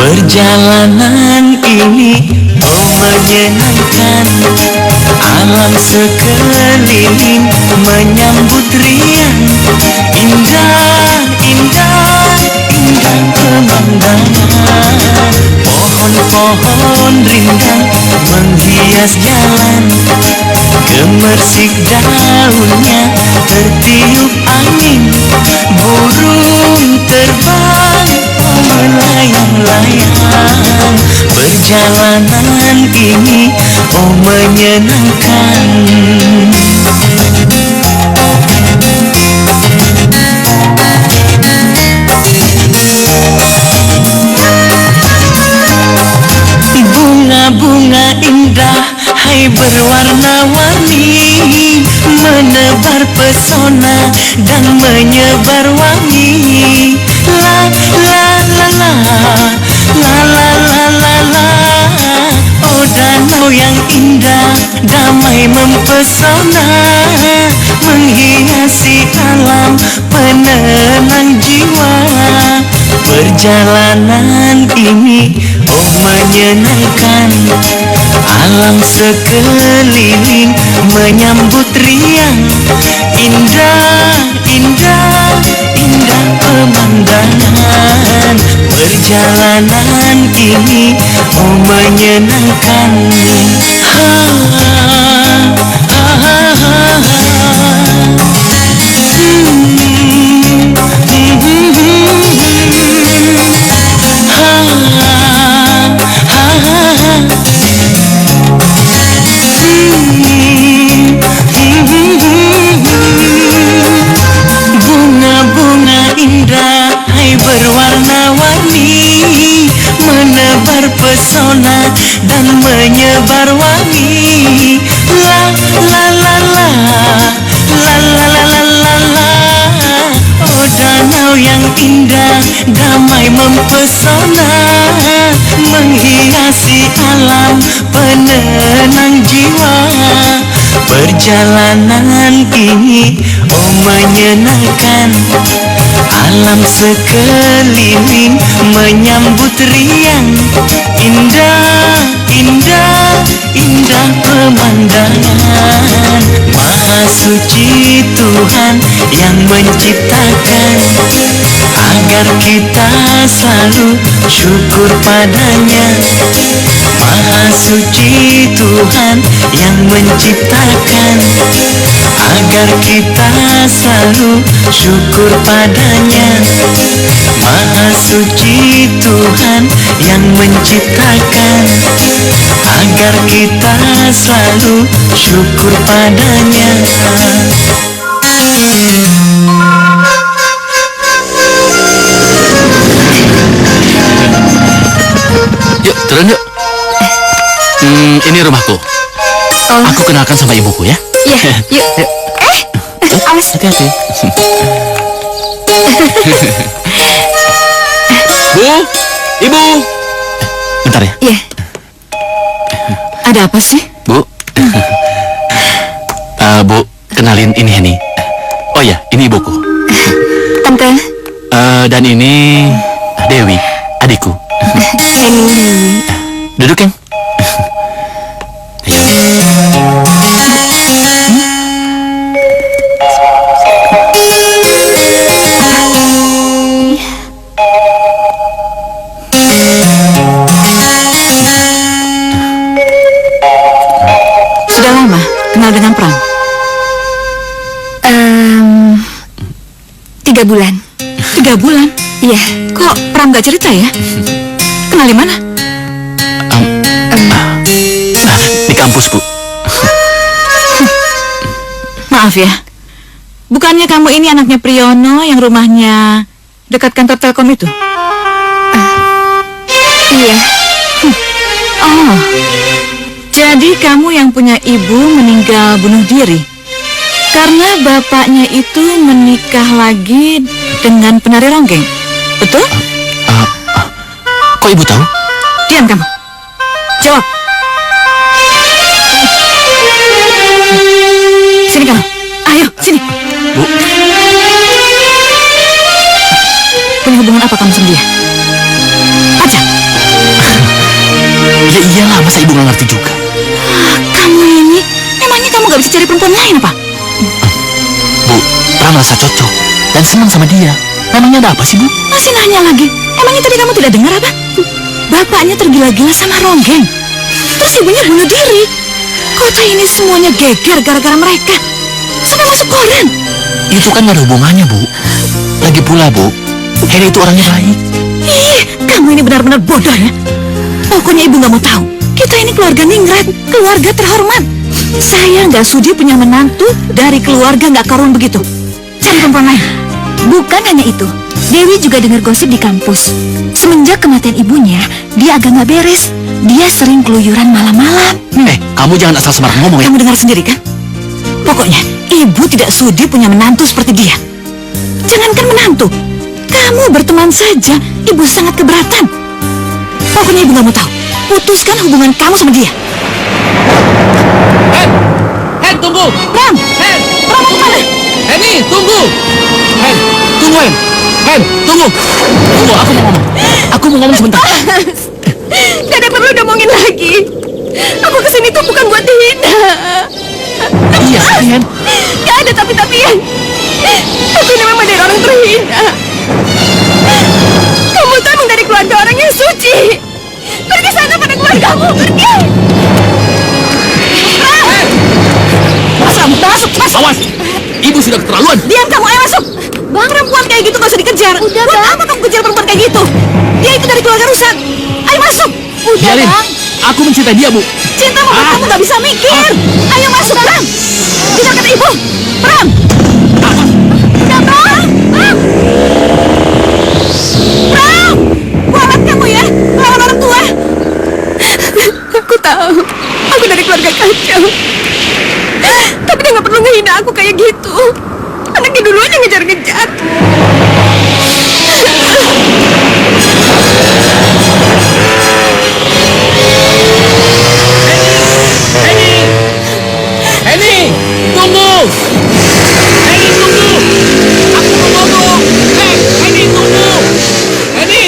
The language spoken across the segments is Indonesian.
Perjalanan ini oh menyenangkan, alam sekeliling menyambut riang. Indah, indah, indah pemandangan. Pohon-pohon rindang menghias jalan, gemersik daunnya tertiup angin. Burung terbang melayang-layang. Perjalanan ini oh menyenangkan. Bunga-bunga indah hai berwarna-warni, menebar pesona dan menyebar wangi. La la la la, la la la la la. Oh danau yang indah damai mempesona, menghiasi alam penenang jiwa. Perjalanan ini oh menyenangkan, alam sekeliling menyambut riang. Indah, indah, indah pemandangan. Perjalanan ini oh menyenangkan. Bunga-bunga indah hai berwarna-warni, menebar pesona dan menyebar wangi. La la la la, la la la la la la. Oh danau yang indah damai mempesona, menghiasi alam penenang jiwa. Perjalanan ini oh menyenangkan, alam sekeliling menyambut riang. Indah, indah, indah pemandangan. Maha suci Tuhan yang menciptakan, agar kita selalu syukur padanya. Maha suci Tuhan yang menciptakan, agar kita selalu syukur padanya. Maha suci Tuhan yang menciptakan, agar kita selalu syukur padanya. Yuk, turun yuk. Ini rumahku. Oh. Aku kenalkan sama ibuku ya. Iya, yuk. Awas. Hati-hati. Bu, ibu. Bentar ya. Iya. Ada apa sih? Bu. Bu, kenalin ini Henny. Oh ya, ini ibuku. Tante. Dan ini Dewi, adikku. Henny. Duduk, Keng. Sudah lama kenal dengan Pram? 3 bulan. 3 bulan? Iya. Kok Pram gak cerita ya? Kenal di mana? Di kampus, Bu. Maaf ya. Bukannya kamu ini anaknya Priyono yang rumahnya dekat kantor Telkom itu? Iya. Oh. Jadi kamu yang punya ibu meninggal bunuh diri karena bapaknya itu menikah lagi dengan penari ronggeng, betul? Kok ibu tahu? Diam kamu. Jawab. Sini kamu. Ayo, sini. Bu, Punya hubungan apa kamu sama dia? Aja. ya iyalah, masa ibu nggak ngerti juga? Kamu ini, memangnya kamu gak bisa cari perempuan lain apa? Bu, Pram merasa cocok dan senang sama dia. Memangnya ada apa sih, Bu? Masih nanya lagi. Emangnya tadi kamu tidak dengar apa? Bapaknya tergila-gila sama Ronggeng. Terus ibunya bunuh diri. Kota ini semuanya geger gara-gara mereka. Sampai masuk koran. Itu kan gak ada hubungannya, Bu. Lagi pula, Bu, Heri itu orangnya baik. Ih, kamu ini benar-benar bodoh ya. Pokoknya ibu gak mau tahu. Kita ini keluarga ningrat, keluarga terhormat. Saya gak sudi punya menantu dari keluarga gak karuan begitu. Cari perempuan lain. Bukan hanya itu, Dewi juga dengar gosip di kampus. Semenjak kematian ibunya, dia agak nggak beres. Dia sering keluyuran malam-malam. Kamu jangan asal sembarang ngomong ya. Kamu dengar sendiri kan? Pokoknya ibu tidak sudi punya menantu seperti dia. Jangankan menantu, kamu berteman saja ibu sangat keberatan. Pokoknya ibu gak mau tahu. Putuskan hubungan kamu sama dia. Hen, tunggu! Pram! Hen! Pram, mau kemana? Henny, tunggu! Hen, tunggu, Hen! Hen, tunggu! Tunggu, aku mau ngomong. Aku mau ngomong sebentar. Gak ada perlu ngomongin lagi. Aku kesini tuh bukan buat dihina. Iya, Hen. Gak ada tapi-tapian. Aku ini memang dari orang terhina. Kamu tuh emang dari keluarga orang yang suci. Pergi sana pada keluargamu, pergi. Masuk. Awas! Ibu sudah keterlaluan. Diam kamu, ayo masuk. Bang, perempuan kayak gitu gak usah dikejar. Udah, Buat Bang. apa kamu kejar perempuan kayak gitu? Dia itu dari keluarga rusak. Ayo masuk. Biarin, aku mencintai dia, Bu. Cinta membuat kamu gak bisa mikir. Ayo masuk, Pram. Dengar kata ibu. Pram. Udah, Pram. Pram. Kualat kamu ya. Lawan orang tua. Aku tahu, aku dari keluarga kacau. Tapi dia nggak perlu ngehina aku kayak gitu. Anaknya dulu aja ngejar-ngejar. Henny, tunggu! Henny, tunggu! Aku mau ngomong! Henny, tunggu! Henny!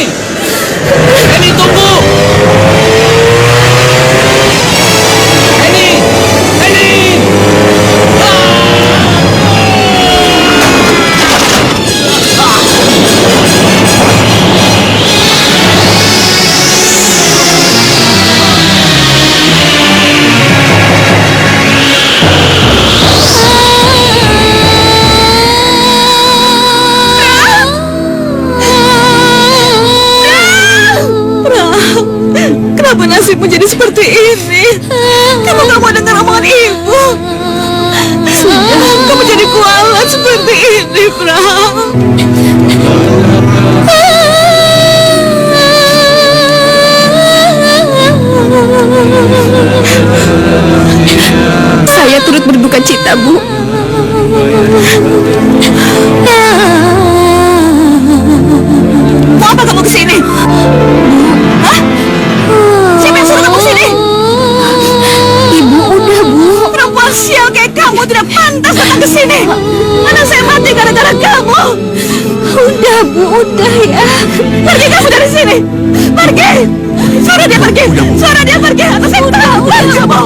Henny, tunggu! Henny! Henny! Kenapa nasibmu jadi seperti ini? Kamu gak mau dengar omongan ibu. Sudah, kamu jadi kualat seperti ini, Pram. Saya turut berduka cita, Bu. Mau apa kamu kesini? Hah? Siapa yang suruh kamu kesini? Ibu, udah, Bu. Perempuan sial kayak kamu tidak pantas datang kesini. Anak saya mati gara-gara kamu. Udah, Bu, udah ya. Pergi kamu dari sini. Pergi. Suruh dia pergi. Suruh dia pergi. Atau saya tahu kamu.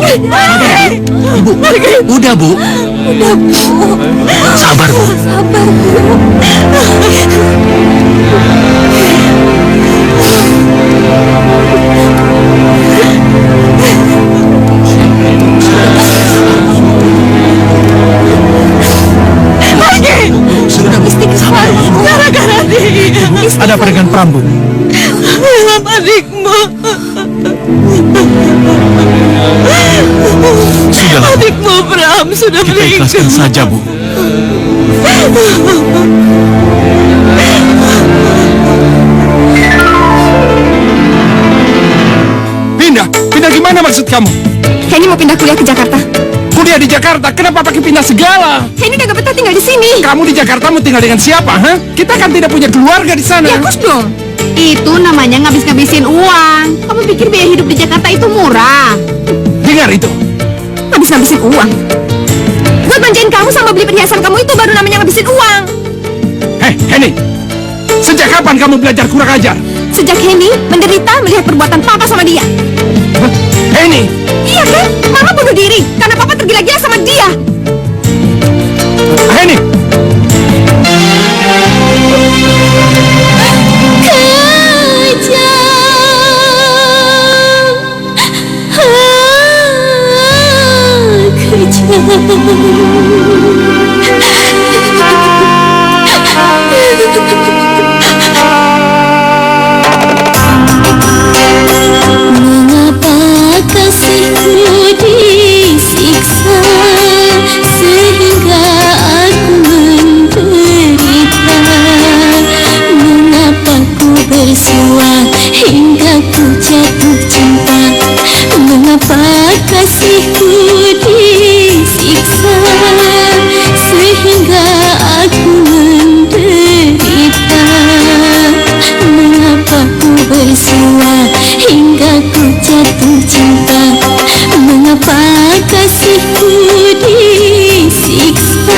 Ibu, Pergi. udah, Bu. Udah, Bu. Sabar, Bu. Sabar, Bu. Pergi. Sudah, Bu. Istighfar, Bu. Gara-gara dia. Ada apa dengan Pram, Bu? Dalam adikmu. Sudahlah, Bu. Adikmu Pram sudah Kita meninggal. ikhlaskan saja, Bu. Pindah gimana maksud kamu? Henny mau pindah kuliah ke Jakarta. Kuliah di Jakarta, kenapa pakai pindah segala? Henny udah gak betah tinggal di sini. Kamu di Jakarta mau tinggal dengan siapa, ha? Kita kan tidak punya keluarga di sana. Ya, Gus dong. Itu namanya ngabis-ngabisin uang. Kamu pikir biaya hidup di Jakarta itu murah? Dengar itu. Ngabis-ngabisin uang? Buat manjain kamu sama beli perhiasan kamu itu baru namanya ngabisin uang. Hei, Henny. Sejak kapan kamu belajar kurang ajar? Sejak Henny menderita melihat perbuatan papa sama dia. Hah? Henny. Iya kan? Mama bunuh diri karena papa tergila-gila sama dia. Henny. Mengapa kasihmu disiksa sehingga aku menderita? Mengapa ku bersua hingga ku jatuh cinta? Mengapa kasihku disiksa sehingga aku menderita? Mengapa ku bersua hingga ku jatuh cinta? Mengapa kasihku disiksa?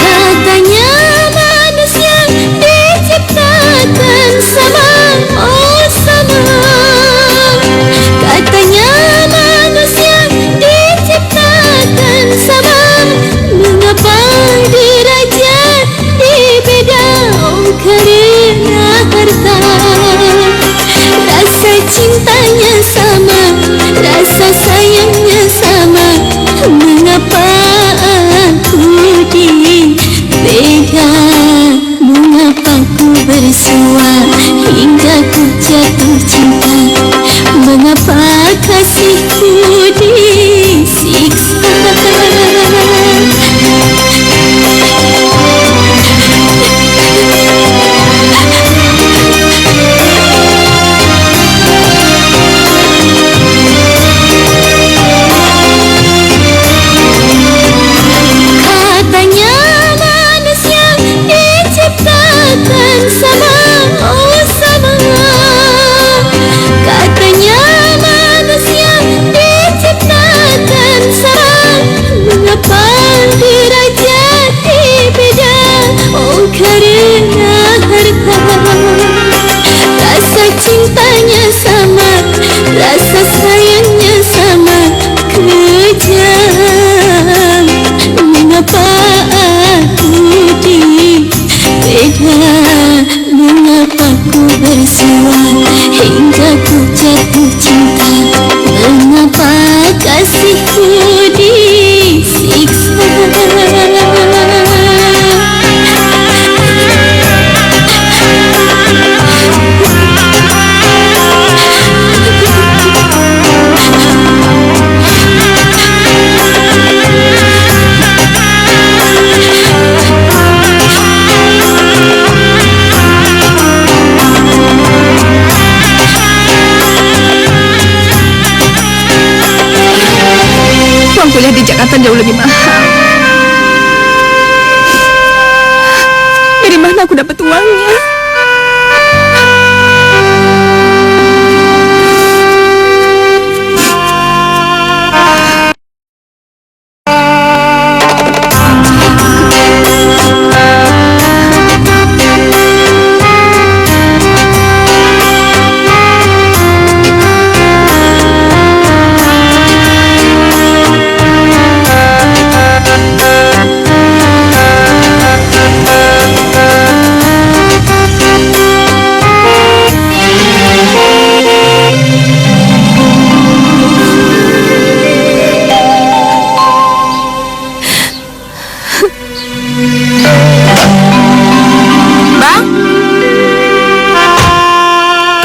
Katanya manusia diciptakan sama, oh sama. Katanya manusia diciptakan sama. Mengapa derajat dibeda? Oh karena harta. Rasa cintanya sama, rasa sayangnya sama. Mengapa aku dibeda? Mengapa ku bersua hingga ku jatuh cinta? Mengapa kasihku disiksa? Katanya manusia diciptakan sama, oh sama. Katanya manusia diciptakan sama. Mengapa derajat dibeda? Oh karena harta. Rasa cintanya sama, rasa sayangnya sama. Kejam. Mengapa aku dibeda? Mengapa ku bersua hingga ku jatuh cinta? Mengapa kasihku disiksa? Uang kuliah di Jakarta jauh lebih mahal. Dari mana aku dapat uangnya?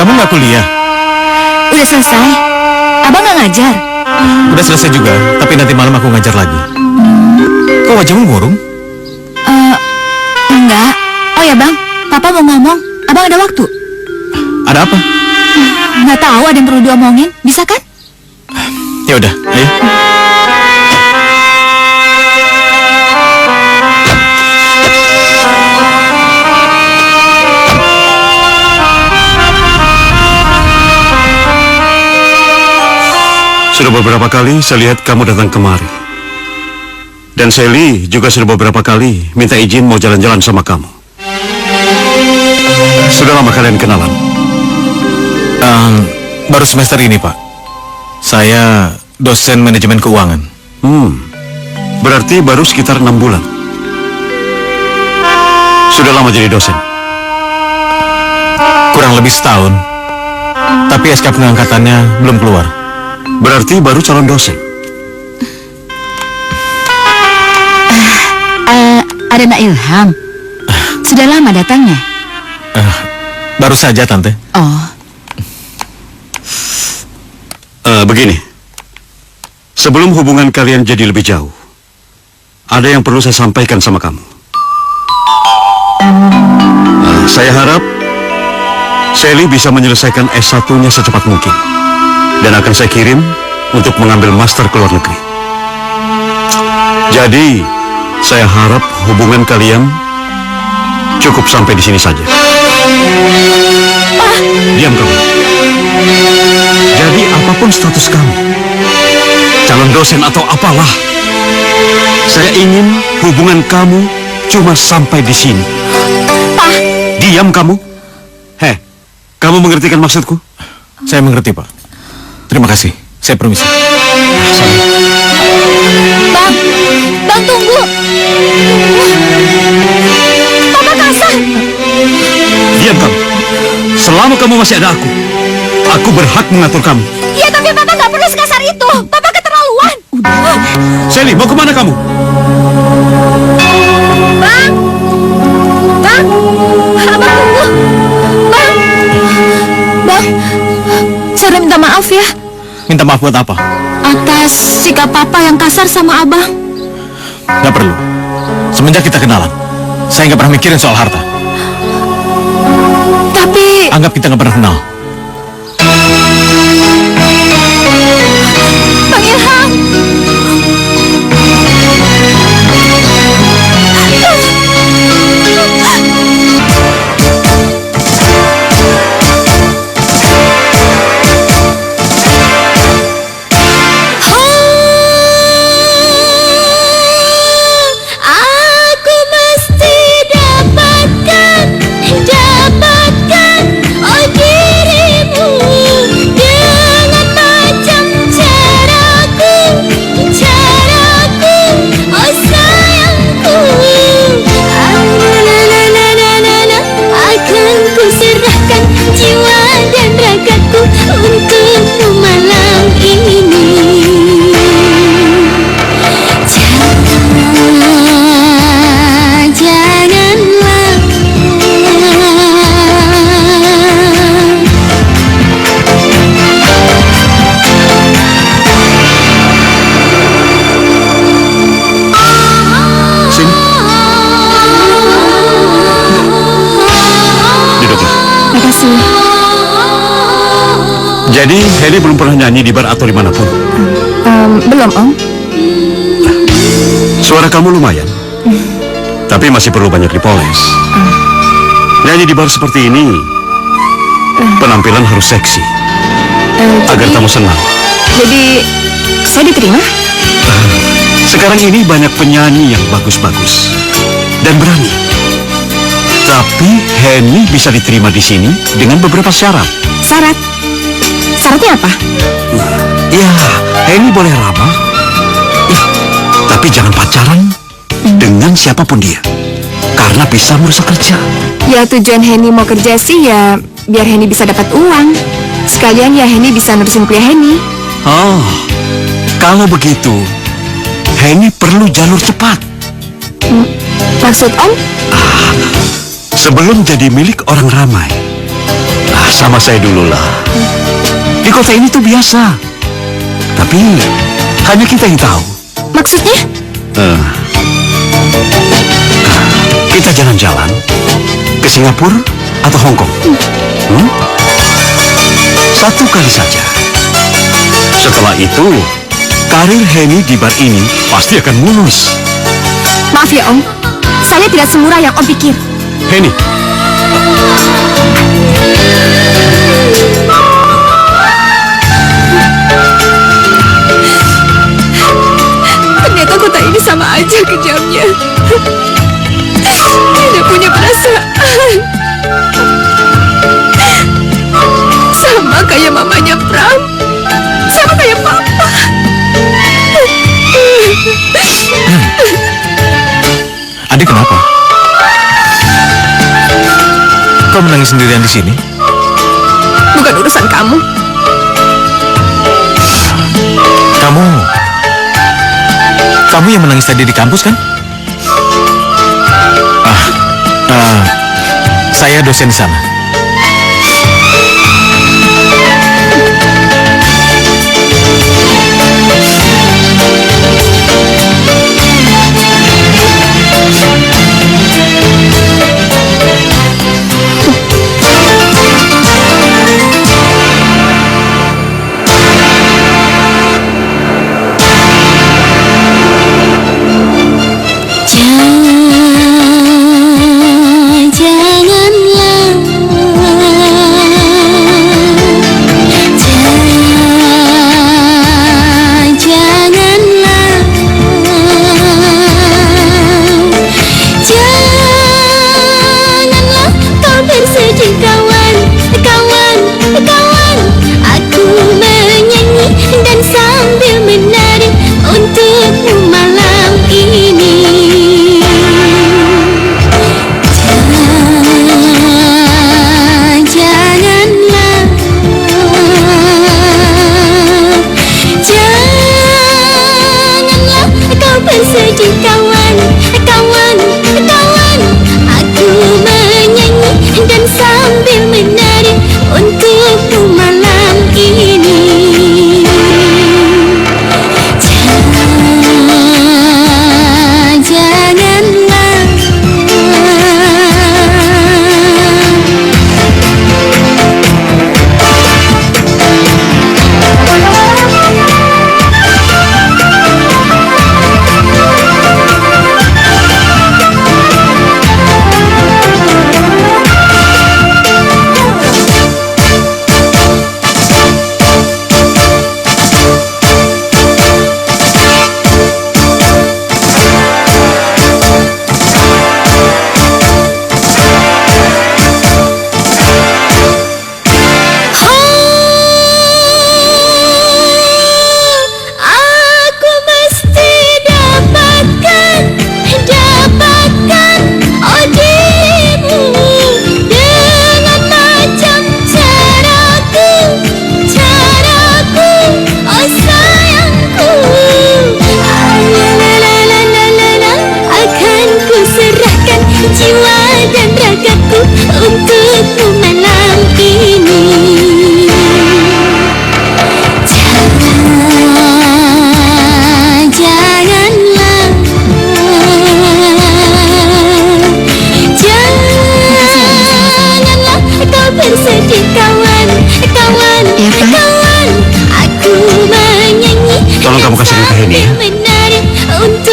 Kamu nggak kuliah? Udah selesai. Abang nggak ngajar. Udah selesai juga, tapi nanti malam aku ngajar lagi. Kok wajahmu murung? Enggak. Oh ya bang, papa mau ngomong. Abang ada waktu? Ada apa? Nggak tahu, ada yang perlu diomongin. Bisa kan? Ya udah, ayo. Sudah beberapa kali saya lihat kamu datang kemari. Dan Sally juga sudah beberapa kali minta izin mau jalan-jalan sama kamu. Sudah lama kalian kenalan? Baru semester ini, Pak. Saya dosen manajemen keuangan. Berarti baru sekitar 6 bulan. Sudah lama jadi dosen? Kurang lebih setahun. Tapi SK pengangkatannya belum keluar. Berarti baru calon dosen? Ada Nak Ilham. Sudah lama datangnya? Baru saja, Tante. Oh, Begini. Sebelum hubungan kalian jadi lebih jauh, ada yang perlu saya sampaikan sama kamu. Saya harap Sally bisa menyelesaikan S1-nya secepat mungkin. Dan akan saya kirim untuk mengambil master ke luar negeri. Jadi, saya harap hubungan kalian cukup sampai di sini saja. Diam kamu. Jadi apapun status kamu, calon dosen atau apalah, saya ingin hubungan kamu cuma sampai di sini. Pak. Diam kamu. Heh, kamu mengerti kan maksudku? Saya mengerti, Pak. Terima kasih. Saya permisi. Bang, Bang tunggu. Papa kasar. Diam kamu. Selama kamu masih ada aku berhak mengatur kamu. Iya, tapi Papa nggak perlu sekasar itu. Papa keterlaluan. Sally, mau kemana kamu? Bang, Bang, Abang tunggu. Bang, Bang, saya udah minta maaf ya Minta maaf buat apa? atas sikap Papa yang kasar sama Abang. Nggak perlu. Semenjak kita kenalan, saya nggak pernah mikirin soal harta. Tapi Anggap kita nggak pernah kenal. Bang Ilham, Aku mesti dapatkan oh dirimu dengan macam caraku oh sayangku. Akan ku serahkan jiwa dan ragaku untukmu malam ini. Janganlah Sini, duduklah. makasih. Jadi, Heli belum pernah nyanyi di bar atau dimanapun. Belum, Om. Suara kamu lumayan, tapi masih perlu banyak dipoles. Nyanyi di bar seperti ini, penampilan harus seksi, agar tamu senang. Jadi saya diterima? Sekarang ini banyak penyanyi yang bagus-bagus dan berani. Tapi Henny bisa diterima di sini dengan beberapa syarat. Syarat? Syaratnya apa? Ya, Henny boleh ramah, tapi jangan pacaran dengan siapapun dia, karena bisa merusak kerja. Ya tujuan Henny mau kerja sih ya biar Henny bisa dapat uang. Sekalian ya Henny bisa nerusin kuliah Henny. Oh, kalau begitu, Henny perlu jalur cepat. Maksud Om? Sebelum jadi milik orang ramai. Sama saya dulu lah. Di kota ini tuh biasa. Tapi hanya kita yang tahu. Maksudnya? Kita jalan-jalan ke Singapura atau Hong Kong? Satu kali saja. Setelah itu, karir Henny di bar ini pasti akan mulus. Maaf ya, Om. Saya tidak semurah yang Om pikir. Henny, Ternyata kota ini sama aja kejamnya. Tidak punya perasaan. Sama kayak mamanya Pram. Sama kayak Papa. Adik kenapa? Kau menangis sendirian di sini? Bukan urusan kamu. Kamu yang menangis tadi di kampus kan? Saya dosen di sana.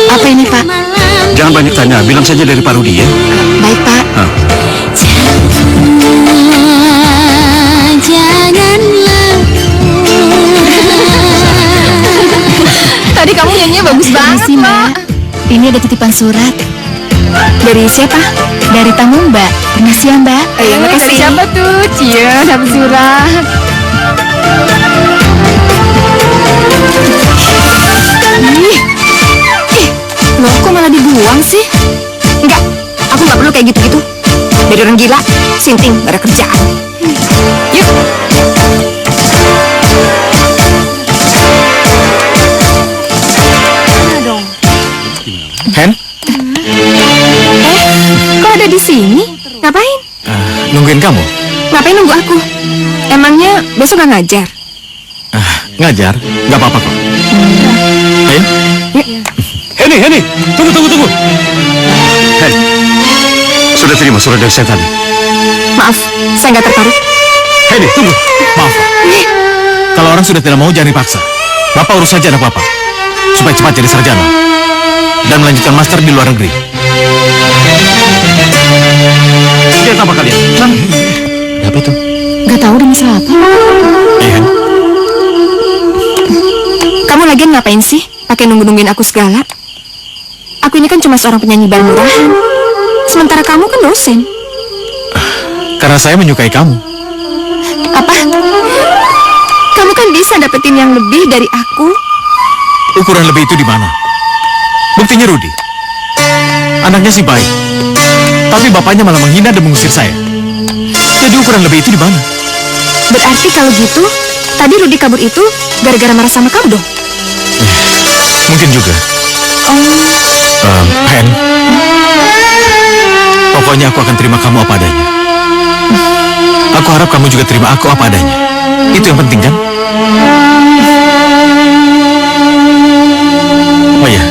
Apa ini, Pak? Jangan banyak tanya, bilang saja dari Pak Rudi ya. Baik, Pak. Tadi kamu nyanyinya bagus banget, Permisi, Mbak. Ini ada titipan surat. Dari siapa? Dari tamu, Mbak. Permisi ya, Mbak. Dari siapa tuh? Cia, dapat surat. Loh, kok malah dibuang sih? Enggak, aku nggak perlu kayak gitu-gitu. Dari orang gila, sinting, gak ada kerjaan. Yuk. Hen? Kok ada di sini? Ngapain? Nungguin kamu? Ngapain nunggu aku? Emangnya besok gak ngajar? Ngajar? Gak apa-apa kok. Ayo. Henny, tunggu. Hen, sudah terima surat dari saya tadi. Maaf, saya nggak tertarik. Henny, tunggu. Maaf, Pak. Kalau orang sudah tidak mau, jangan dipaksa. Bapak urus saja anak Bapak, supaya cepat jadi sarjana dan melanjutkan master di luar negeri. Lihat apa kalian? Ada apa itu? Nggak tahu deh masalah apa. Iya. Kamu lagian ngapain sih? Pakai nunggu-nungguin aku segala. Aku ini kan cuma seorang penyanyi band murahan. Sementara kamu kan dosen. Karena saya menyukai kamu. Apa? Kamu kan bisa dapetin yang lebih dari aku. Ukuran lebih itu di mana? Buktinya Rudy. Anaknya sih baik, tapi bapaknya malah menghina dan mengusir saya. Jadi ukuran lebih itu di mana? Berarti kalau gitu, tadi Rudy kabur itu gara-gara marah sama kamu dong? Mungkin juga. Hen, pokoknya aku akan terima kamu apa adanya. Aku harap kamu juga terima aku apa adanya. Itu yang penting kan? Oh ya,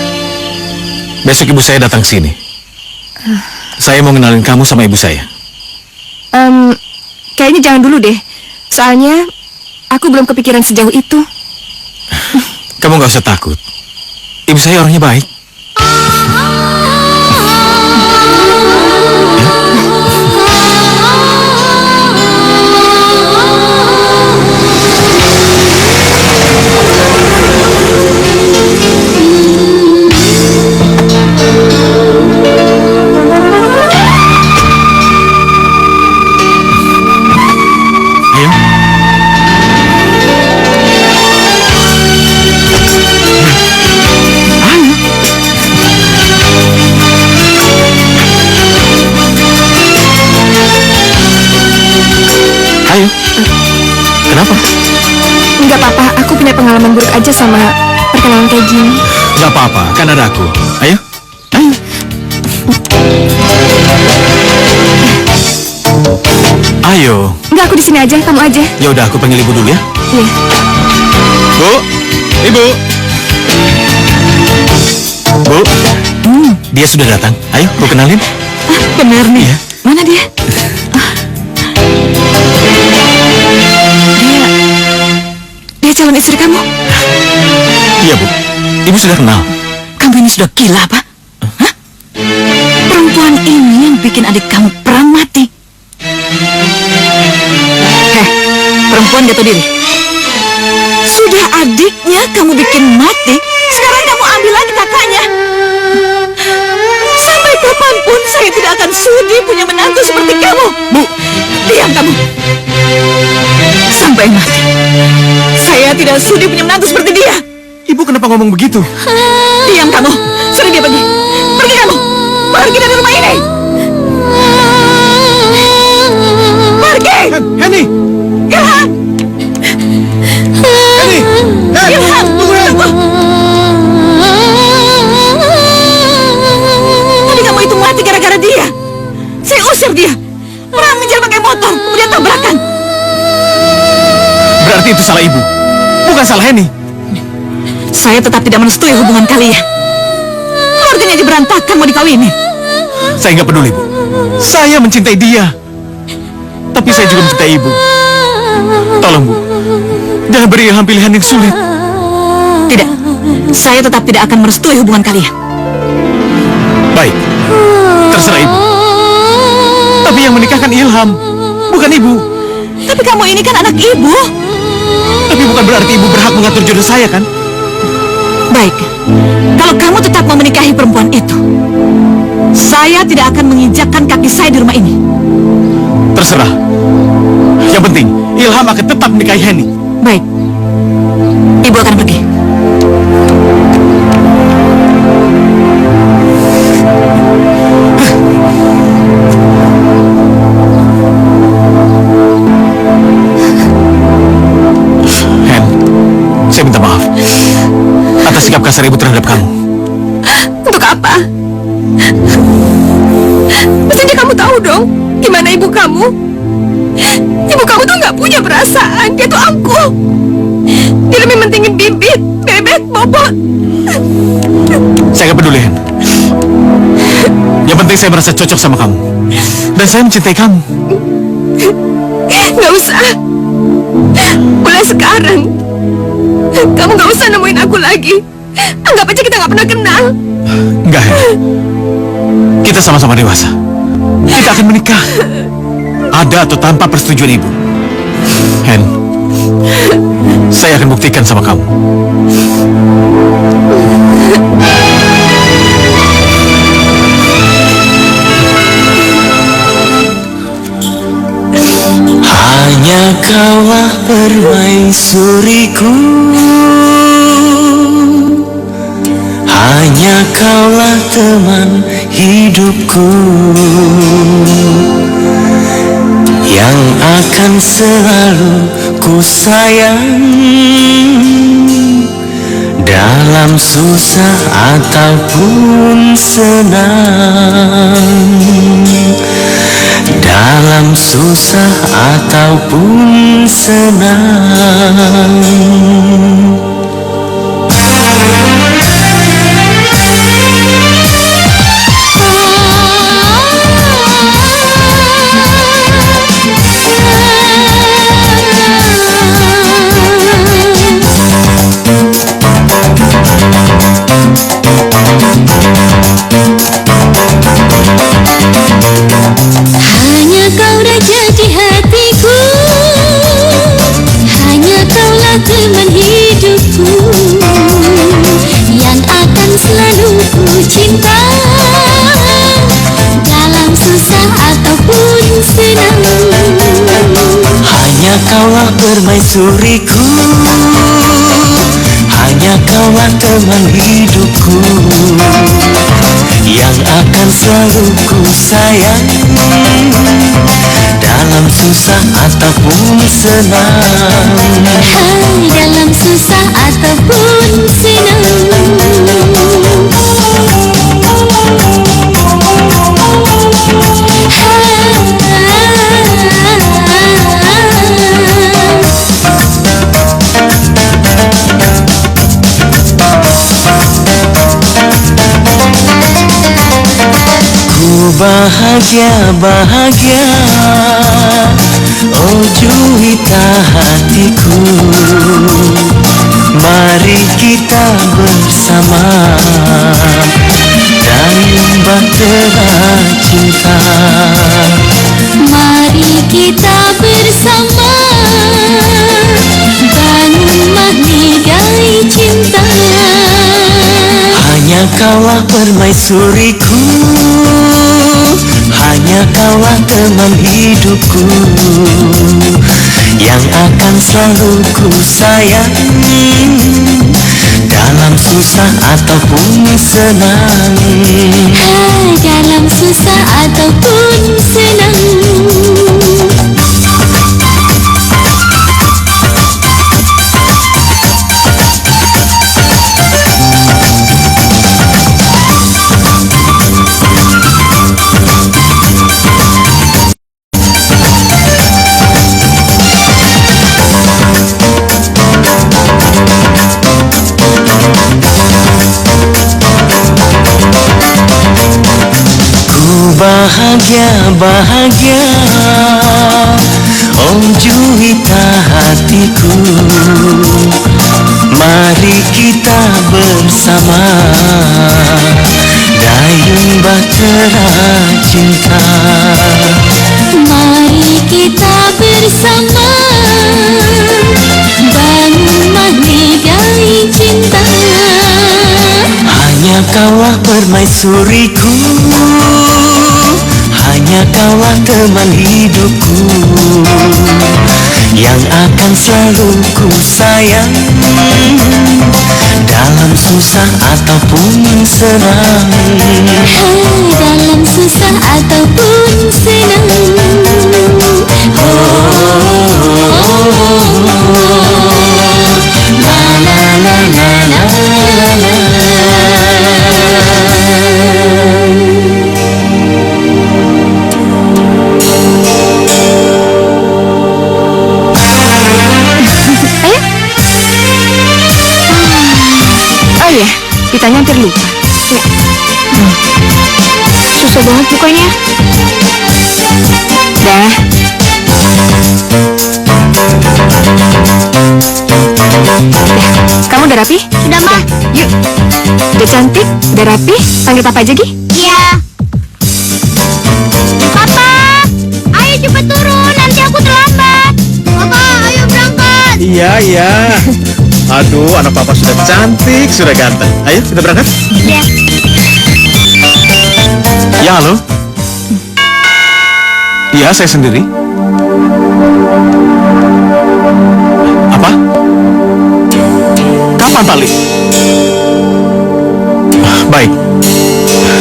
besok ibu saya datang sini. Saya mau kenalin kamu sama ibu saya. Kayaknya jangan dulu deh. Soalnya aku belum kepikiran sejauh itu. Kamu gak usah takut. Ibu saya orangnya baik. Ayo. Kenapa? Nggak apa-apa, aku punya pengalaman buruk aja sama perkenalan kayak gini. Gak apa-apa, kan ada aku. Ayo. Ayo. Ayo. Nggak, aku di sini aja, kamu aja. Ya udah, aku panggil ibu dulu ya. Iya. Bu, ibu. Bu, dia sudah datang. Ayo, aku kenalin. Benar nih. Iya. Mana dia? Dia calon istri kamu. Iya, Bu. Ibu sudah kenal. Kamu ini sudah gila apa? Hah? Perempuan ini yang bikin adik kamu perang mati. Perempuan jatuh diri. Sudah adiknya kamu bikin mati, sekarang kamu ambil lagi kakaknya. Sampai kapanpun saya tidak akan sudi punya menantu seperti kamu. Bu, Diam kamu. Sampai mati, saya tidak sudi punya menantu seperti dia. ibu kenapa ngomong begitu? Diam kamu. Suruh dia pergi. Pergi kamu. Pergi dari rumah ini. Pergi. Henny! Ilham. Henny! Ilham. Tunggu. Tadi kamu itu mati gara-gara dia. Saya usir dia. Orang mengejar pakai motor, kemudian tabrakan. Berarti itu salah ibu, bukan salah Henny. Saya tetap tidak merestui hubungan kalian. Keluarganya aja berantakan mau dikawinin. Saya nggak peduli, Bu. Saya mencintai dia. Tapi saya juga mencintai ibu. Tolong, Bu. Jangan beri Ilham pilihan yang sulit. Tidak. Saya tetap tidak akan merestui hubungan kalian. Baik. Terserah ibu. Tapi yang menikahkan Ilham, bukan ibu. Tapi kamu ini kan anak ibu. Tapi bukan berarti ibu berhak mengatur jodoh saya, kan? Baik. Kalau kamu tetap mau menikahi perempuan itu, saya tidak akan menginjakkan kaki saya di rumah ini. Terserah. Yang penting, Ilham akan tetap menikahi Henny. Baik. Ibu akan pergi. Hen, saya minta maaf atas sikap kasar ibu terhadap kamu. Untuk apa? Mestinya kamu tahu dong gimana ibu kamu. Ibu kamu tuh nggak punya perasaan. Dia tuh angkuh. Dia lebih mentingin bibit, bebek, bobot. Saya nggak peduli, Hen. Yang penting saya merasa cocok sama kamu. Dan saya mencintai kamu. Nggak usah. Mulai sekarang, kamu nggak usah nemuin aku lagi. Anggap aja kita nggak pernah kenal. Enggak, Hen. Kita sama-sama dewasa. Kita akan menikah. Ada atau tanpa persetujuan ibu. Hen, saya akan buktikan sama kamu. Hanya kaulah permaisuriku, hanya kaulah teman hidupku, yang akan selalu ku sayang, dalam susah ataupun senang, dalam susah ataupun senang. Hanya kau raja di hatiku, hanya kaulah teman hidupku, yang akan selalu ku cinta, dalam susah ataupun senang. Hanya kaulah permaisuriku, hanya kaulah teman hidupku, yang akan selalu ku sayang, dalam susah ataupun senang. Dalam susah ataupun senang. Ku bahagia, oh juwita hatiku, mari kita bersama dan bahtera cinta. Mari kita bersama bangun mahligai cinta. Hanya kaulah permaisuriku, hanya kaulah teman hidupku, yang akan selalu ku sayang, dalam susah ataupun senang. Dalam susah ataupun senang. Bahagia, oh juwita hatiku, mari kita bersama dayung bahtera cinta. Mari kita bersama bangun mahligai cinta. Hanya kaulah permaisuriku, hanya kaulah teman hidupku, yang akan selalu ku sayang, dalam susah ataupun senang. Dalam susah ataupun senang. La la la la la la. Oh ya, pitanya hampir lupa. Ya. Susah banget pokoknya. Dah. Kamu udah rapi? Sudah, Ma. Yuk. Udah cantik, udah rapi. Panggil papa aja, Gi. Iya. Papa, ayo cepat turun, nanti aku terlambat. Papa, ayo berangkat. Iya. Aduh, anak papa sudah cantik, sudah ganteng. Ayo, kita berangkat. Iya. Ya, halo. Iya, saya sendiri. Apa? Kapan balik? Baik,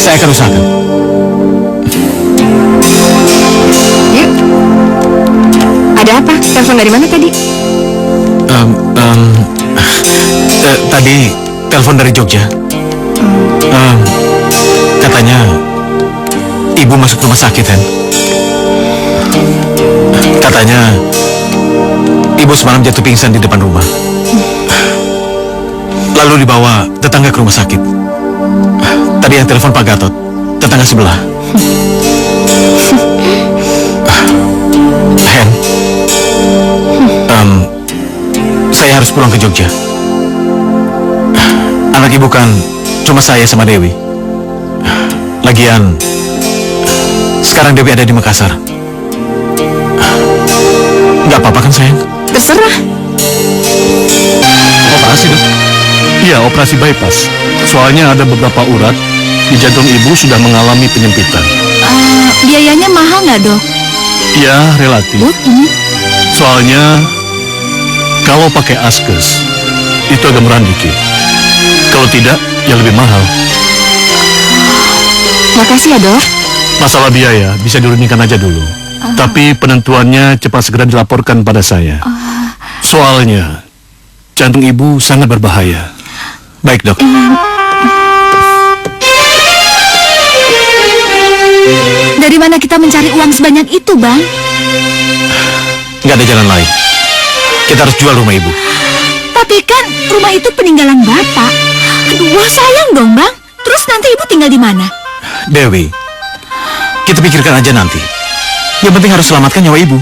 saya akan usahakan. Yuk. Ada apa? Telepon dari mana tadi? Tadi telepon dari Jogja. Katanya ibu masuk rumah sakit, kan? Katanya ibu semalam jatuh pingsan di depan rumah. Lalu dibawa tetangga ke rumah sakit. Tadi yang telepon Pak Gatot, tetangga sebelah. Hen, saya harus pulang ke Jogja. Anak ibu kan cuma saya sama Dewi. Lagian, sekarang Dewi ada di Makassar. Nggak apa-apa kan, sayang? Terserah. Operasi, Dok? Iya, operasi bypass. Soalnya ada beberapa urat di jantung ibu sudah mengalami penyempitan. Biayanya mahal nggak, Dok? Ya, relatif. Soalnya kalau pakai askes itu agak murah dikit. Kalau tidak, ya lebih mahal. Makasih ya, Dok. Masalah biaya bisa dirundingkan aja dulu. Tapi penentuannya cepat segera dilaporkan pada saya. Soalnya jantung ibu sangat berbahaya. Baik, Dok. Dari mana kita mencari uang sebanyak itu, Bang? Nggak ada jalan lain. Kita harus jual rumah ibu. Tapi kan rumah itu peninggalan Bapak. Aduh, sayang dong, Bang. Terus nanti ibu tinggal di mana? Dewi, kita pikirkan aja nanti. Yang penting harus selamatkan nyawa ibu.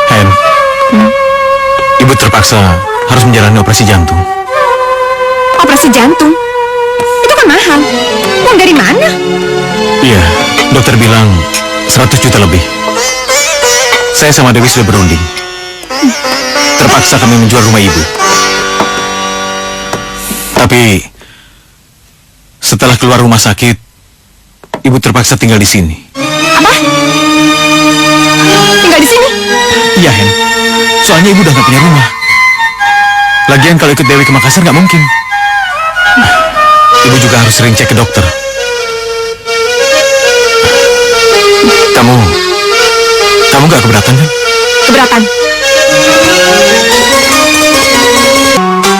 Hen, ibu terpaksa harus menjalani operasi jantung. Operasi jantung? Itu kan mahal. Uang dari mana? Iya, dokter bilang 100 juta lebih. Saya sama Dewi sudah berunding. Terpaksa kami menjual rumah ibu. Tapi setelah keluar rumah sakit, ibu terpaksa tinggal di sini. Apa? Tinggal di sini? Iya, Hen. Soalnya ibu udah nggak punya rumah. Lagian kalau ikut Dewi ke Makassar nggak mungkin. Ibu juga harus sering cek ke dokter. Kamu nggak keberatan, kan? Keberatan.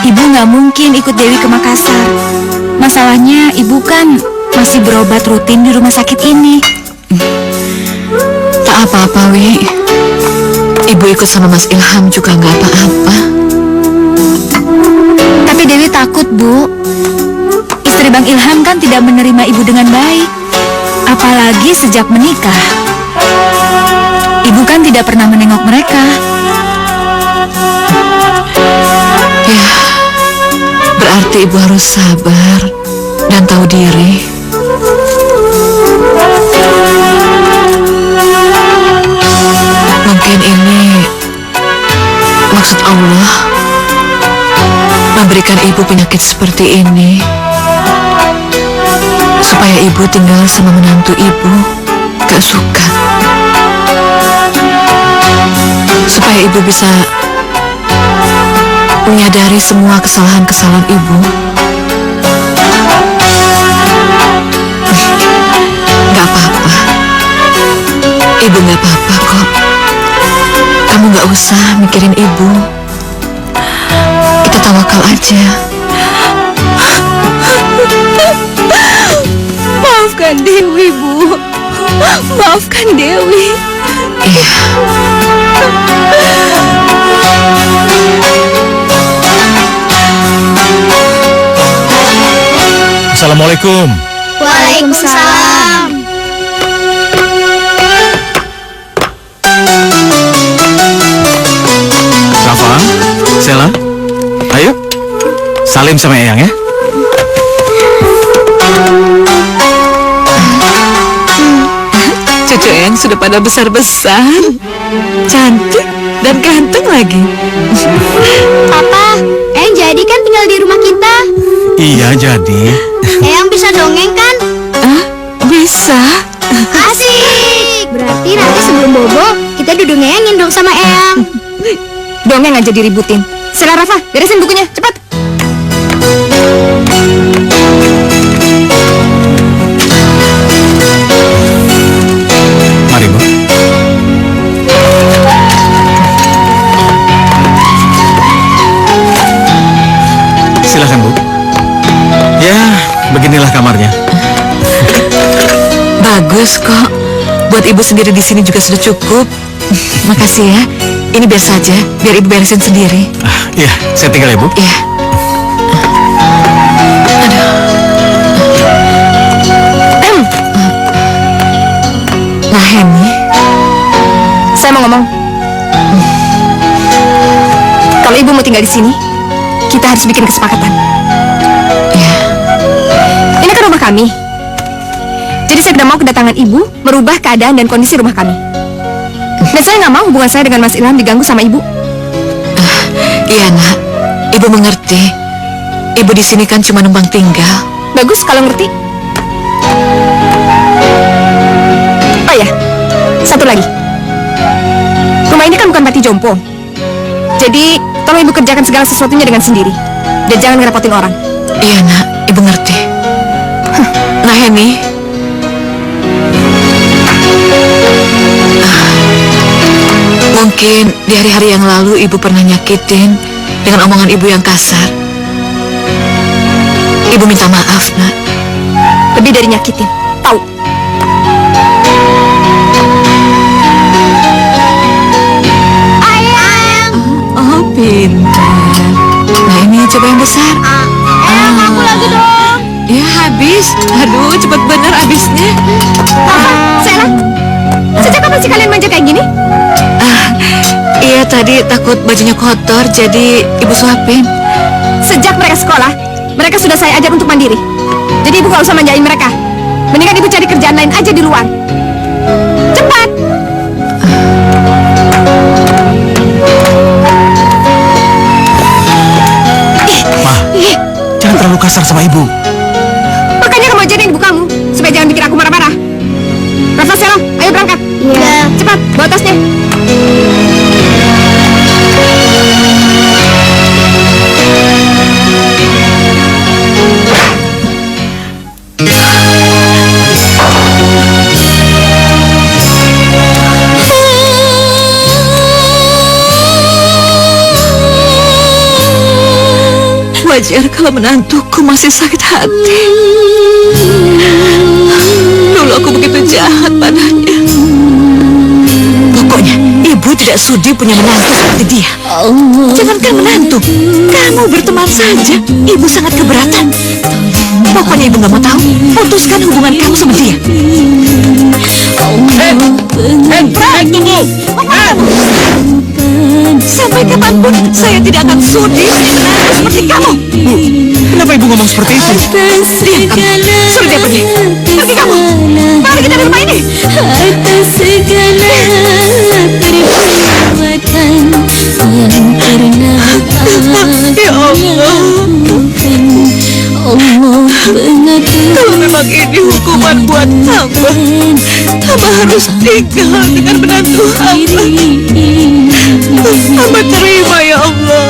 Ibu nggak mungkin ikut Dewi ke Makassar. Masalahnya ibu kan masih berobat rutin di rumah sakit ini. Tak apa-apa, Wi. Ibu ikut sama Mas Ilham juga nggak apa-apa. Tapi Dewi takut, Bu. Istri Bang Ilham kan tidak menerima ibu dengan baik. Apalagi sejak menikah. Ibu kan tidak pernah menengok mereka. Ya, berarti ibu harus sabar dan tahu diri. Mungkin ini maksud Allah memberikan ibu penyakit seperti ini supaya ibu tinggal sama menantu ibu gak suka, supaya ibu bisa menyadari semua kesalahan-kesalahan ibu. Gak apa-apa, ibu gak apa-apa kok. Kamu nggak usah mikirin ibu. Kita tawakal aja. Maafkan Dewi, Bu. Maafkan Dewi. Iya. Assalamualaikum. Waalaikumsalam. Rafa, Sela, ayo. Salim sama Eyang ya. Cucu Eyang sudah pada besar-besar, cantik dan ganteng lagi. Papa, Eyang jadi kan tinggal di rumah kita? Iya, jadi. Eyang bisa dongeng kan? Bisa. Asik! Berarti nanti sebelum bobo, kita didongengin dong sama Eyang. Dongeng aja diributin. Sela, Rafa, beresin bukunya, cepat. Mari, Bu. Silakan, Bu. Ya, beginilah kamarnya. Bagus kok. Buat ibu sendiri di sini juga sudah cukup. Makasih ya. Ini biar saja, biar ibu beresin sendiri. Iya, saya tinggal ya, Bu. Iya. Nah, Henny, Saya mau ngomong. Kalau ibu mau tinggal di sini, kita harus bikin kesepakatan. ya, Ini kan rumah kami. Jadi saya tidak mau kedatangan ibu merubah keadaan dan kondisi rumah kami. Dan saya nggak mau hubungan saya dengan Mas Ilham diganggu sama ibu. iya nak, ibu mengerti. Ibu di sini kan cuma numpang tinggal. Bagus kalau ngerti. Oh ya, satu lagi. Rumah ini kan bukan panti jompo. Jadi tolong ibu kerjakan segala sesuatunya dengan sendiri. Dan jangan ngerepotin orang. Iya nak, ibu ngerti. Nah Henny, mungkin di hari-hari yang lalu ibu pernah nyakitin dengan omongan ibu yang kasar. Ibu minta maaf nak. Lebih dari nyakitin. Tahu? Ayang! Oh pintar. Nah ini coba yang besar. Eyang, aku lagi dong. Ya habis. Aduh cepet bener habisnya. Apa? Sela? Sejak kapan sih kalian manja kayak gini? Iya tadi takut bajunya kotor jadi ibu suapin. Sejak mereka sekolah, mereka sudah saya ajar untuk mandiri. Jadi ibu gak usah manjain mereka. Mendingan ibu cari kerjaan lain aja di luar. Cepat! Ma, jangan terlalu kasar sama ibu. Makanya kamu ajarin ibu kamu, supaya jangan bikin aku marah-marah. Rafa, Sela, ayo berangkat. Iya. Cepat, bawa tasnya. Wajar kalau menantuku masih sakit hati. Dulu aku begitu jahat padanya. Pokoknya ibu tidak sudi punya menantu seperti dia. Jangankan menantu, kamu berteman saja ibu sangat keberatan. Pokoknya ibu nggak mau tahu. Putuskan hubungan kamu sama dia. Tunggu! Sampai kapanpun saya tidak akan sudi punya menantu seperti kamu. Bu, kenapa ibu ngomong seperti itu? Diam kamu. Suruh dia pergi. Pergi kamu. Pergi dari rumah ini. Atas segala perbuatan yang pernah Ya Allah. Allah mengatur Kalau memang ini hukuman buat hamba, hamba harus tinggal dengan menantu hamba. Hamba terima ya Allah.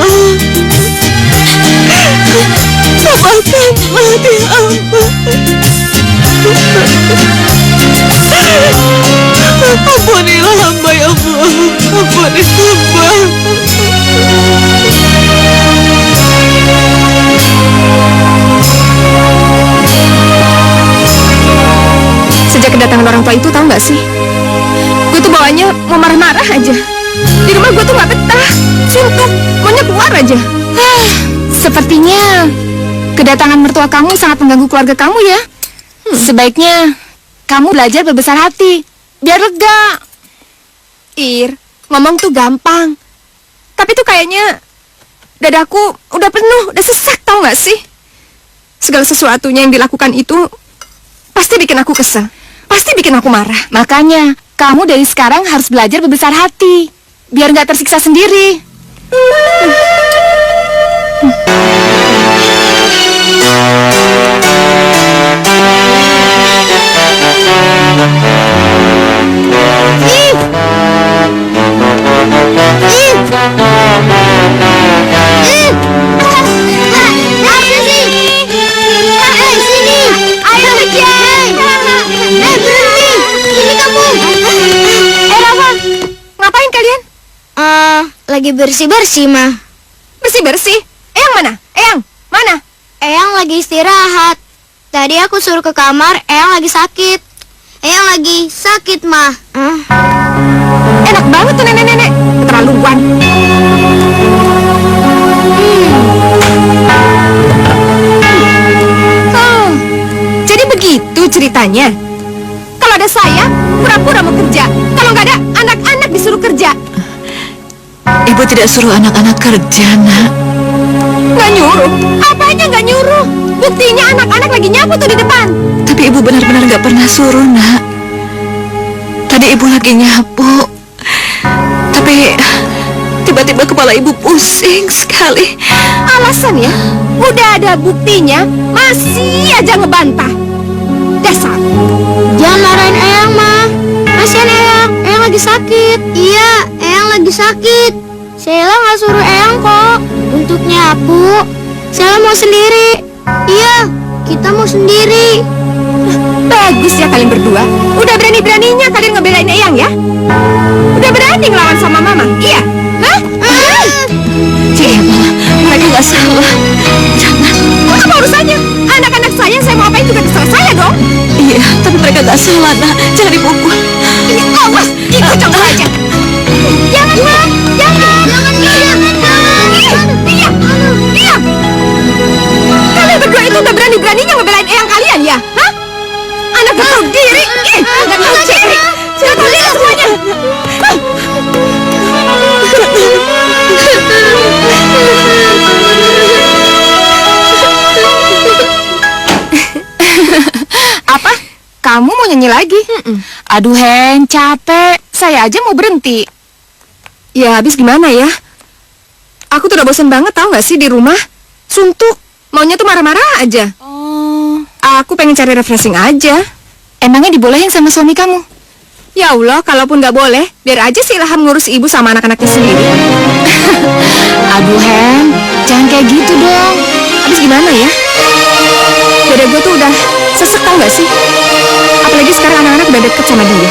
Maafkanlah di hamba. Ampunilah hamba ya Allah. Ampunilah hamba. kedatangan orang tua itu, tahu nggak sih? Gue tuh bawaannya mau marah-marah aja. Di rumah gue tuh nggak betah, suntuk, maunya keluar aja. Sepertinya kedatangan mertua kamu sangat mengganggu keluarga kamu ya. Sebaiknya kamu belajar berbesar hati, biar lega. Ir, ngomong tuh gampang, tapi tuh kayaknya dadaku udah penuh, udah sesak, tau nggak sih? Segala sesuatunya yang dilakukan itu pasti bikin aku kesel, pasti bikin aku marah. Makanya kamu dari sekarang harus belajar berbesar hati, biar nggak tersiksa sendiri. Ngapain kalian? Lagi bersih-bersih, mah. Bersih-bersih? Eyang mana? Eyang, mana? Eyang lagi istirahat. Tadi aku suruh ke kamar, Eyang lagi sakit. Eyang lagi sakit, mah. Enak banget tuh nenek-nenek, keterlaluan. Oh, jadi begitu ceritanya. Kalau ada saya, pura-pura mau kerja. Kalau nggak ada, anak-anak disuruh kerja. Ibu tidak suruh anak-anak kerja, Nak. Nggak nyuruh? Apanya nggak nyuruh? Buktinya anak-anak lagi nyapu tuh di depan. Tapi ibu benar-benar nggak pernah suruh, Nak. Tadi ibu lagi nyapu. Tapi tiba-tiba kepala ibu pusing sekali. Alasan ya? Udah ada buktinya, masih aja ngebantah. Dasar. Jangan marahin Eyang, mah. Kasihan Eyang, Eyang lagi sakit. Iya, Eyang lagi sakit. Sheila nggak suruh Eyang kok untuk nyapu. Sheila mau sendiri. Iya, kita mau sendiri. Bagus ya kalian berdua. Udah berani-beraninya kalian ngebelain Eyang ya? Udah berani ngelawan sama Mama? Iya? Hah? Cema, mereka nggak salah. Jangan. Apa urusannya? Anak-anak saya mau apain juga terserah saya dong. Iya, tapi mereka nggak salah, Nak. Jangan dipukul. Ini awas, ikut contoh aja. Jangan, mah. Jangan. Diam, diam. Kalian berdua itu udah berani-beraninya ngebelain Eyang kalian ya? Hah? Anak gak tahu diri. Gak tahu diri. Gak tahu diri semuanya. Apa? Kamu mau nyanyi lagi? Aduh, Hen, capek. Saya aja mau berhenti. Ya, habis gimana ya? Aku tuh udah bosan banget, tau gak sih, di rumah. Suntuk. Maunya tuh marah-marah aja. Oh. Aku pengen cari refreshing aja. Emangnya dibolehin sama suami kamu? Ya Allah, kalaupun gak boleh, biar aja si Ilham ngurus ibu sama anak-anaknya sendiri. Aduh, Hen, jangan kayak gitu dong. Habis gimana ya? Dada gue tuh udah sesek, tau gak sih? Apalagi sekarang anak-anak udah deket sama dia.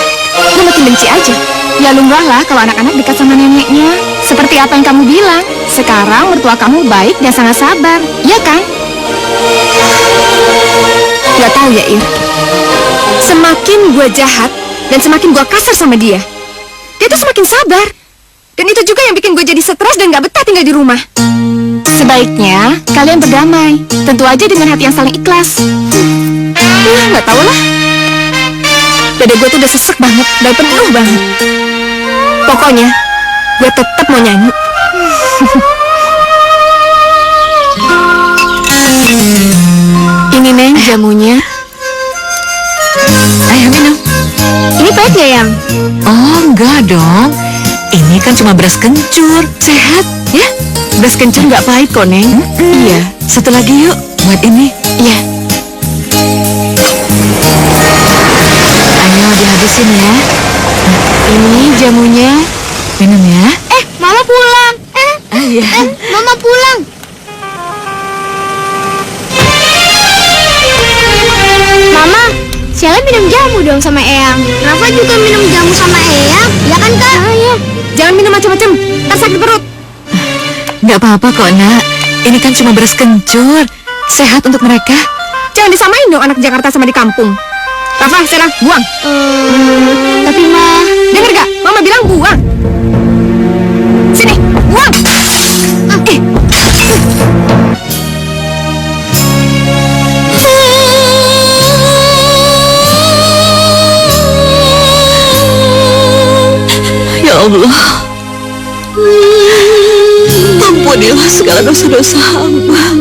Gue makin benci aja. Ya lumrah lah kalau anak-anak dekat sama neneknya. Seperti apa yang kamu bilang, sekarang mertua kamu baik dan sangat sabar, ya kan? Gak tahu ya, Ir. Semakin gue jahat dan semakin gue kasar sama dia tuh semakin sabar. Dan itu juga yang bikin gue jadi stres dan gak betah tinggal di rumah. Sebaiknya kalian berdamai, tentu aja dengan hati yang saling ikhlas. Gak tau lah. Dada gue tuh udah sesek banget dan penuh banget. Pokoknya gue tetap mau nyanyi. Ini Neng jamunya. Ayo minum. Ini pahit ya, Yang? Oh, enggak dong. Ini kan cuma beras kencur. Sehat, ya? Beras kencur nggak pahit kok, Neng. Iya. Satu lagi yuk, buat ini. Iya. Ayo, dihabisin ya. Ini jamunya. Minum ya. Mama pulang. Iya. Mama pulang. Mama, Sheila minum jamu dong sama Eyang. Rafa juga minum jamu sama Eyang, ya kan Kak? Iya. Jangan minum macam-macam, ntar sakit perut. Nggak apa-apa kok, Nak. Ini kan cuma beras kencur. Sehat untuk mereka. Jangan disamain dong anak Jakarta sama di kampung. Rafa, sana, buang. Tapi Ma, Dengar gak? Mama bilang buang. Sini, buang. Ya Allah, ampunilah segala dosa-dosa hamba,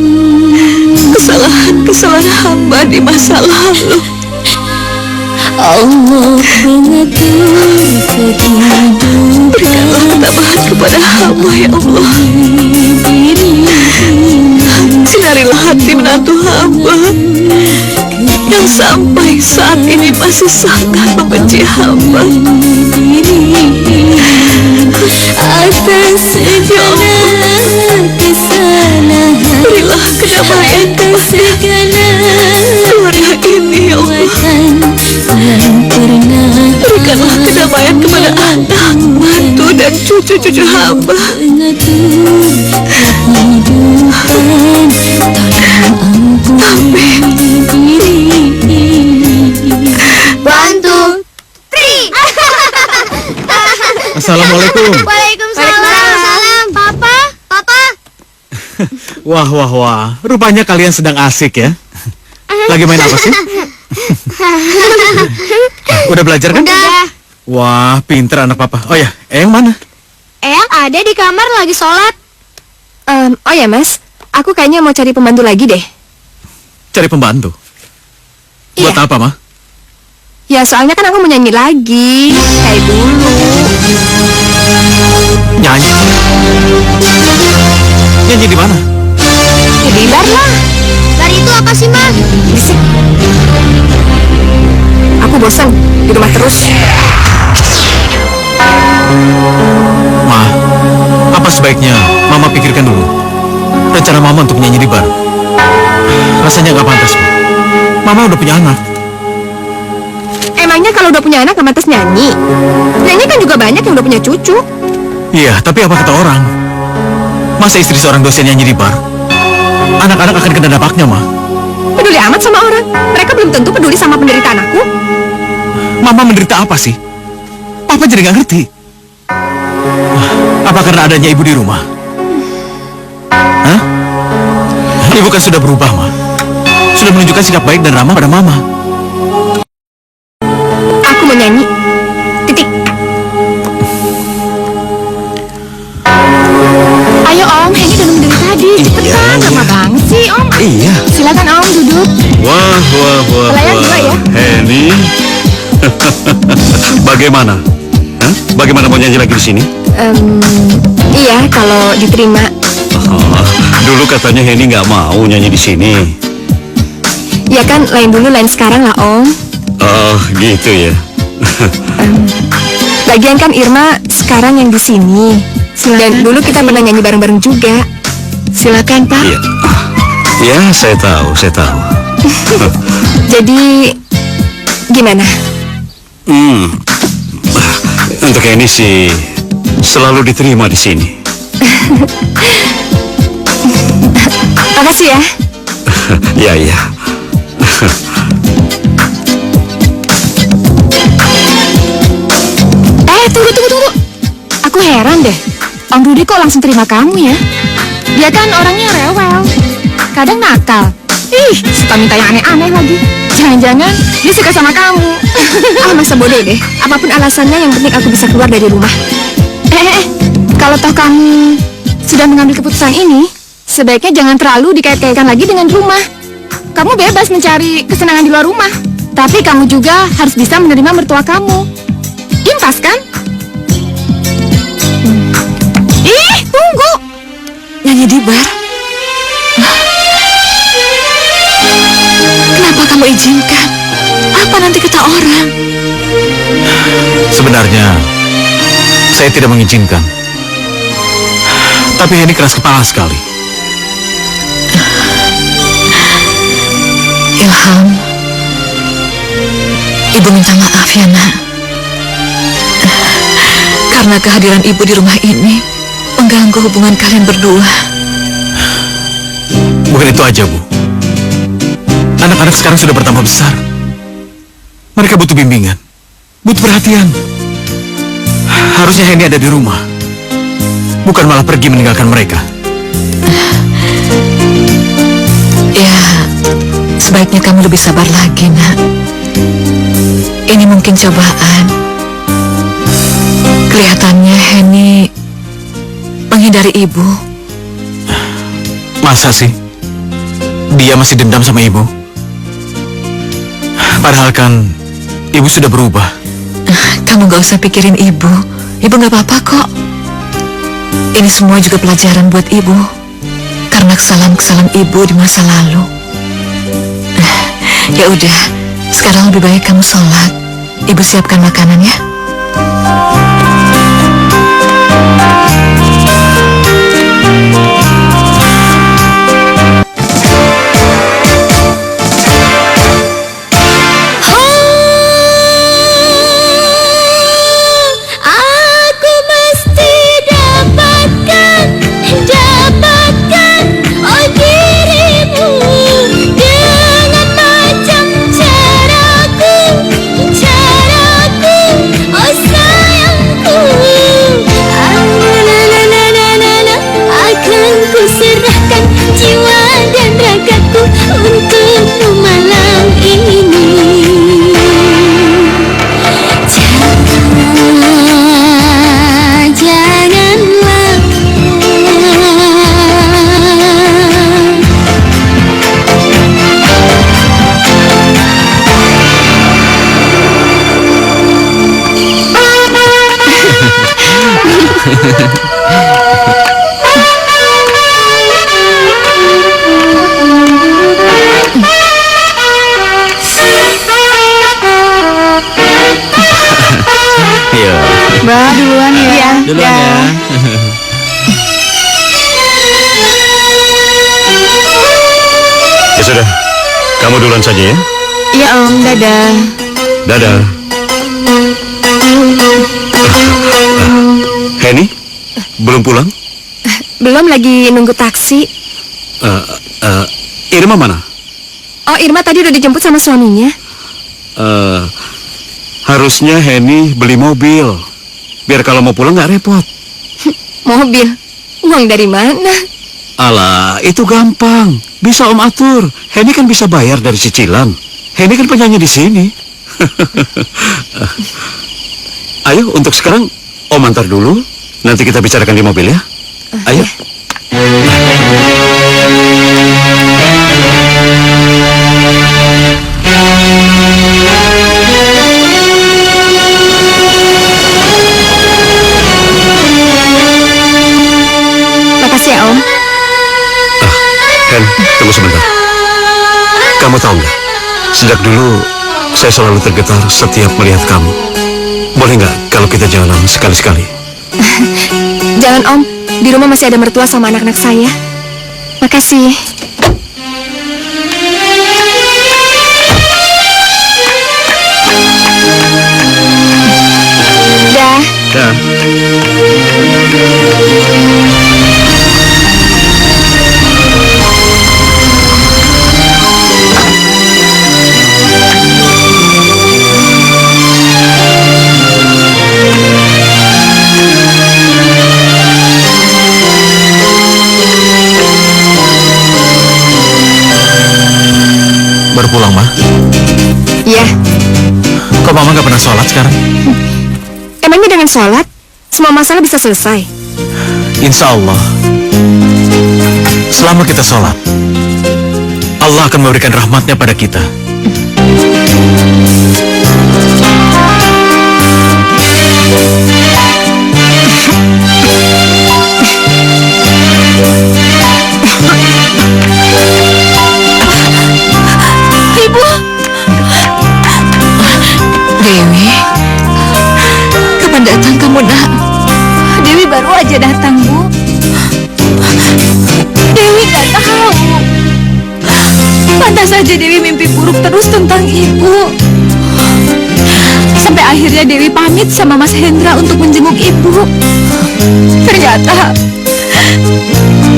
kesalahan-kesalahan hamba di masa lalu. Allah mengatur kehidupan Berikanlah ketabahan kepada hamba, ya Allah. Sinarilah hati menantu hamba yang sampai saat ini masih sangat membenci hamba. atas segala kesalahan, Berilah kedamaian atas segala keluarga ini, ya Allah. yang pernah Berikanlah kedamaian kepada anak, mantu, dan cucu-cucu hamba. mengatur kehidupan. Tolong ampuni diri. bantu. Tri. Assalamualaikum. Waalaikumsalam. Papa. Wah. Rupanya kalian sedang asik ya. Lagi main apa sih? Udah belajar kan? Udah. Wah, pinter anak papa. Oh ya, Eyang mana? Eyang ada di kamar lagi sholat. Oh ya, Mas. Aku kayaknya mau cari pembantu lagi deh. Cari pembantu. Buat Iya. apa, Ma? Ya, soalnya kan aku mau nyanyi lagi. Kayak dulu. Nyanyi. Nyanyi di mana? Ya, di bar lah. Bar itu apa sih, Ma? Bisik. Aku bosan di rumah terus. Ma, apa sebaiknya Mama pikirkan dulu rencana Mama untuk nyanyi di bar. Rasanya nggak pantas, Ma. Mama udah punya anak. Emangnya kalau udah punya anak nggak pantas nyanyi? Nyanyi kan juga banyak yang udah punya cucu. Iya, tapi apa kata orang? Masa istri seorang dosen nyanyi di bar? Anak-anak akan kena dampaknya, Ma. Peduli amat sama orang. Mereka belum tentu peduli sama penderitaan aku. Mama menderita apa sih? Papa jadi nggak ngerti. Apa karena adanya ibu di rumah? Hah? Ibu kan sudah berubah, Ma. Sudah menunjukkan sikap baik dan ramah pada Mama. Aku mau nyanyi. Titik. Ayo Om, ini udah nunggu dari tadi. Cepetan, lama banget sih Om. Iya. Silakan Om duduk. Wah. Pelayan juga ya? Henny. Bagaimana? Hah? Bagaimana mau nyanyi lagi di sini? Iya, kalau diterima. Oh, dulu katanya Henny nggak mau nyanyi di sini. Ya kan, lain dulu lain sekarang lah Om. Oh, gitu ya. Lagian kan Irma sekarang yang di sini. Dan dulu kita pernah nyanyi bareng-bareng juga. Silakan Pak. Iya. Ya, saya tahu. Jadi gimana? Untuk Henny sih selalu diterima di sini. Makasih ya. Ya. Tunggu. Aku heran deh. Om Rudi kok langsung terima kamu ya? Dia kan orangnya rewel. Kadang nakal. Suka minta yang aneh-aneh lagi. Jangan-jangan dia suka sama kamu. Masa bodoh deh. Apapun alasannya, yang penting aku bisa keluar dari rumah. Kalau toh kamu sudah mengambil keputusan ini, sebaiknya jangan terlalu dikait-kaitkan lagi dengan rumah. Kamu bebas mencari kesenangan di luar rumah. Tapi kamu juga harus bisa menerima mertua kamu. Impas kan? Tunggu. Nyanyi di bar? Kenapa kamu izinkan? Apa nanti kata orang? Sebenarnya saya tidak mengizinkan. Tapi Henny keras kepala sekali. Ilham, Ibu minta maaf ya nak. Karena kehadiran Ibu di rumah ini mengganggu hubungan kalian berdua. Bukan itu aja, Bu. Anak-anak sekarang sudah bertambah besar. Mereka butuh bimbingan, butuh perhatian. Harusnya Henny ada di rumah, bukan malah pergi meninggalkan mereka. Ya, sebaiknya kamu lebih sabar lagi, nak. Ini mungkin cobaan. Kelihatannya Henny menghindari ibu. Masa sih? Dia masih dendam sama ibu? Padahal kan ibu sudah berubah. Kamu gak usah pikirin ibu. Ibu gak apa-apa kok. Ini semua juga pelajaran buat ibu. Karena kesalahan-kesalahan ibu di masa lalu. Ya udah, sekarang lebih baik kamu sholat. Ibu siapkan makanan ya. Aku mesti dapatkan oh dirimu dengan macam caraku oh sayangku. Akan ku serahkan jiwa dan ragaku untukmu malam ini. Janganlah Iya. Mbak, duluan ya. Duluan ya. Ya sudah, kamu duluan saja ya. Iya Om, dadah. Dadah. Henny, belum pulang? Belum, lagi nunggu taksi. Irma mana? Oh, Irma tadi udah dijemput sama suaminya. Harusnya Henny beli mobil, biar kalau mau pulang nggak repot. Mobil? Uang dari mana? Alah, itu gampang. Bisa Om atur. Henny kan bisa bayar dari cicilan. Henny kan penyanyi di sini. Ayo, untuk sekarang Om antar dulu. Nanti kita bicarakan di mobil ya. Ayo. Makasih ya Om. Hen, tunggu sebentar. Kamu tahu nggak? Sejak dulu saya selalu tergetar setiap melihat kamu. Boleh nggak kalau kita jalan sekali-sekali? Jangan Om, di rumah masih ada mertua sama anak-anak saya. Makasih. Dah. Ya. Baru pulang, Ma? Iya. Kok Mama nggak pernah sholat sekarang? Emangnya dengan sholat, semua masalah bisa selesai? Insya Allah, selama kita sholat, Allah akan memberikan rahmatnya pada kita. Ibu! Dewi, kapan datang kamu, nak? Dewi baru aja datang, Bu. Dewi nggak tahu. Pantas saja Dewi mimpi buruk terus tentang Ibu. Sampai akhirnya Dewi pamit sama Mas Hendra untuk menjenguk Ibu. Ternyata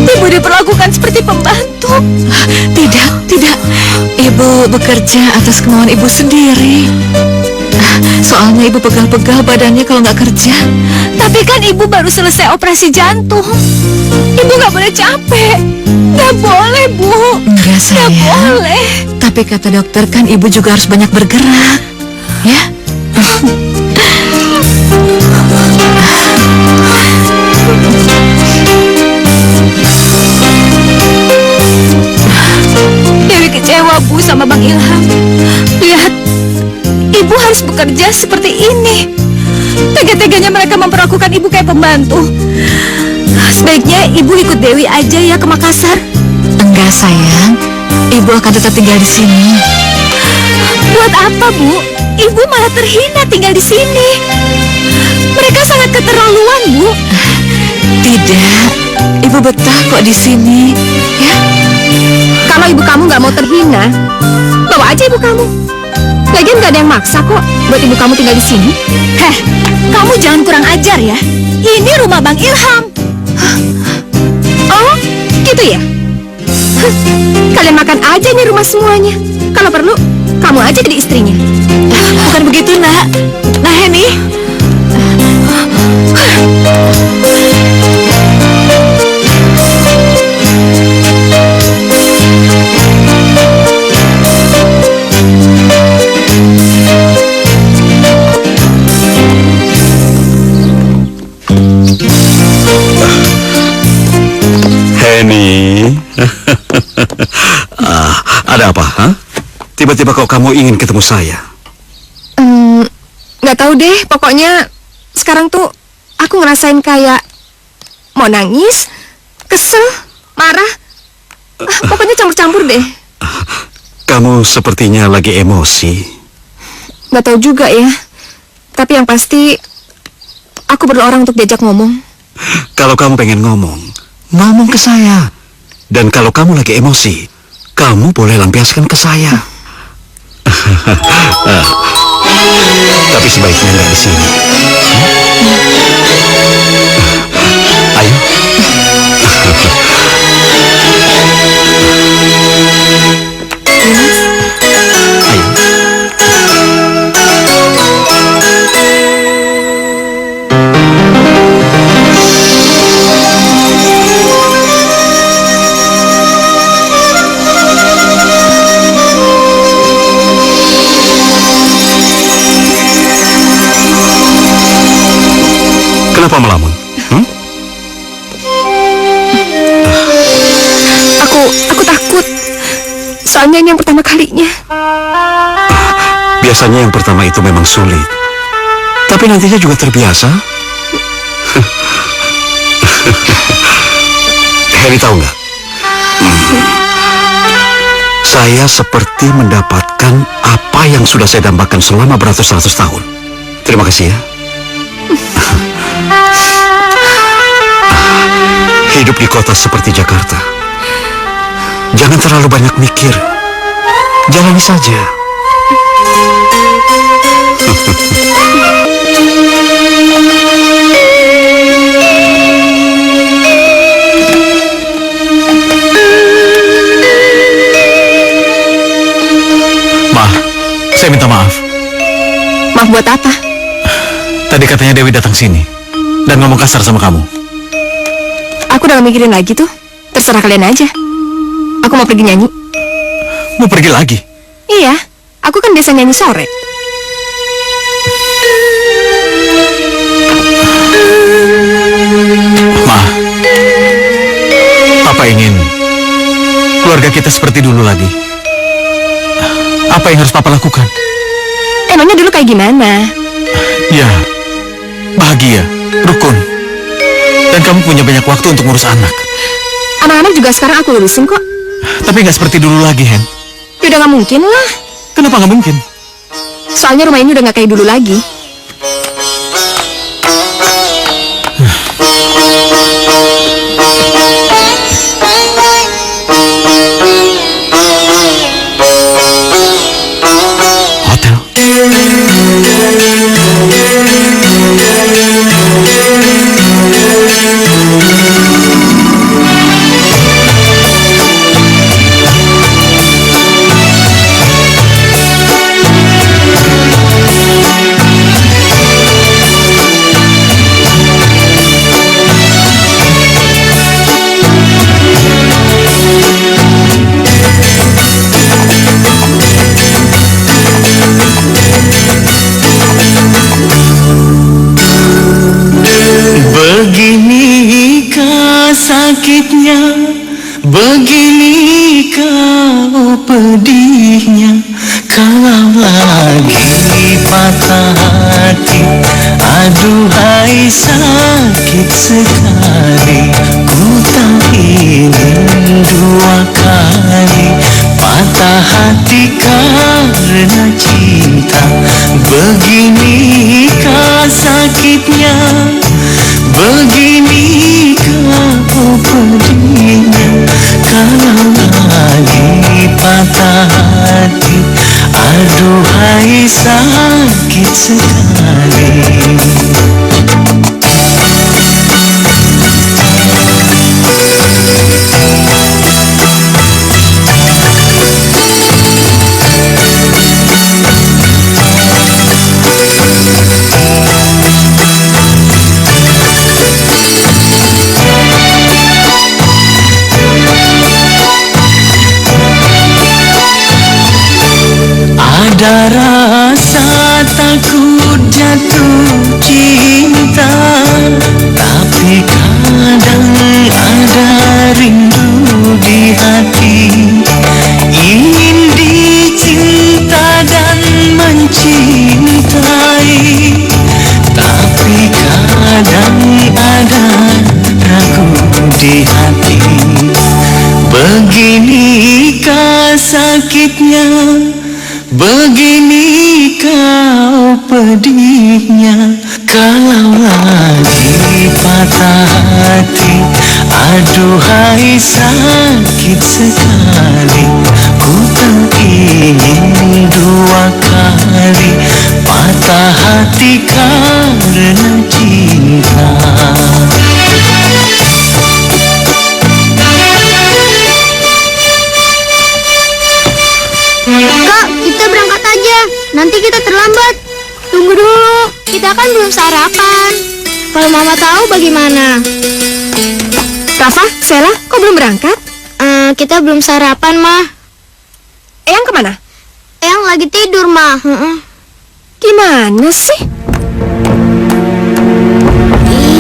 Ibu diperlakukan seperti pembantu. Tidak, tidak. Ibu bekerja atas kemauan ibu sendiri. Soalnya ibu pegal-pegal badannya kalau nggak kerja. Tapi kan ibu baru selesai operasi jantung. Ibu nggak boleh capek. Nggak boleh, Bu. Enggak, Nggak sayang. boleh. Tapi kata dokter kan ibu juga harus banyak bergerak. Ya? Dewi kecewa, Bu, sama Bang Ilham. Lihat, ibu harus bekerja seperti ini. Tega-teganya mereka memperlakukan ibu kayak pembantu. Sebaiknya ibu ikut Dewi aja ya ke Makassar. Enggak, sayang. Ibu akan tetap tinggal di sini. Buat apa, Bu? Ibu malah terhina tinggal di sini. Mereka sangat keterlaluan, Bu. Tidak. Ibu betah kok di sini. Ya? Kalau ibu kamu nggak mau terhina, bawa aja ibu kamu. Lagian nggak ada yang maksa kok buat ibu kamu tinggal di sini. Heh, kamu jangan kurang ajar ya. Ini rumah Bang Ilham. Oh, gitu ya? Hah, kalian makan aja nih rumah semuanya. Kalau perlu, kamu aja jadi istrinya. Bukan begitu, Nak. Nah, Heni. Henny. Ada apa, ha? Tiba-tiba kok kamu ingin ketemu saya? Nggak tahu deh, pokoknya sekarang tuh aku ngerasain kayak mau nangis, kesel, marah. Pokoknya campur-campur deh. Kamu sepertinya lagi emosi. Nggak tahu juga ya. Tapi yang pasti aku perlu orang untuk diajak ngomong. Kalau kamu pengen ngomong ke saya. Dan kalau kamu lagi emosi, kamu boleh lampiaskan ke saya. Tapi sebaiknya nggak di sini. Ayo. Ayo. Kenapa melamun? Aku takut. Soalnya ini yang pertama kalinya. Biasanya yang pertama itu memang sulit. Tapi nantinya juga terbiasa. Harry tahu nggak? Saya seperti mendapatkan apa yang sudah saya dambakan selama beratus-ratus tahun. Terima kasih ya. Hidup di kota seperti Jakarta, jangan terlalu banyak mikir. Jalani saja. Ma, saya minta maaf. Maaf buat apa? Tadi katanya Dewi datang sini dan ngomong kasar sama kamu. Aku udah gak mikirin lagi tuh. Terserah kalian aja. Aku mau pergi nyanyi. Mau pergi lagi? Iya, aku kan biasa nyanyi sore. Ma, Papa ingin keluarga kita seperti dulu lagi. Apa yang harus Papa lakukan? Emangnya dulu kayak gimana? Ya, bahagia, rukun. Dan kamu punya banyak waktu untuk ngurus anak. Anak-anak juga sekarang aku urusin kok. Tapi nggak seperti dulu lagi, Hen. Ya udah gak mungkin lah. Kenapa nggak mungkin? Soalnya rumah ini udah gak kayak dulu lagi. Hotel. pedihnya kalau lagi patah hati. Aduhai sakit sekali, ku tak ingin dua kali patah hati karena cinta. Beginikah sakitnya, beginikah pedihnya kalau lagi patah hati. Aduhai sakit sekali. Ada rasa takut jatuh cinta, tapi kadang ada rindu di hati. Ingin dicinta dan mencintai, tapi kadang ada ragu di hati. Beginikah sakitnya, beginikah pedihnya kalau lagi patah hati. Aduhai sakit sekali, ku tak ingin dua kali patah hati karena cinta. Nanti kita terlambat. Tunggu dulu, kita kan belum sarapan. Kalau mama tahu bagaimana? Rafa, Sela, kok belum berangkat? Kita belum sarapan, Mah. Eyang kemana? Eyang lagi tidur, Mah. Gimana sih?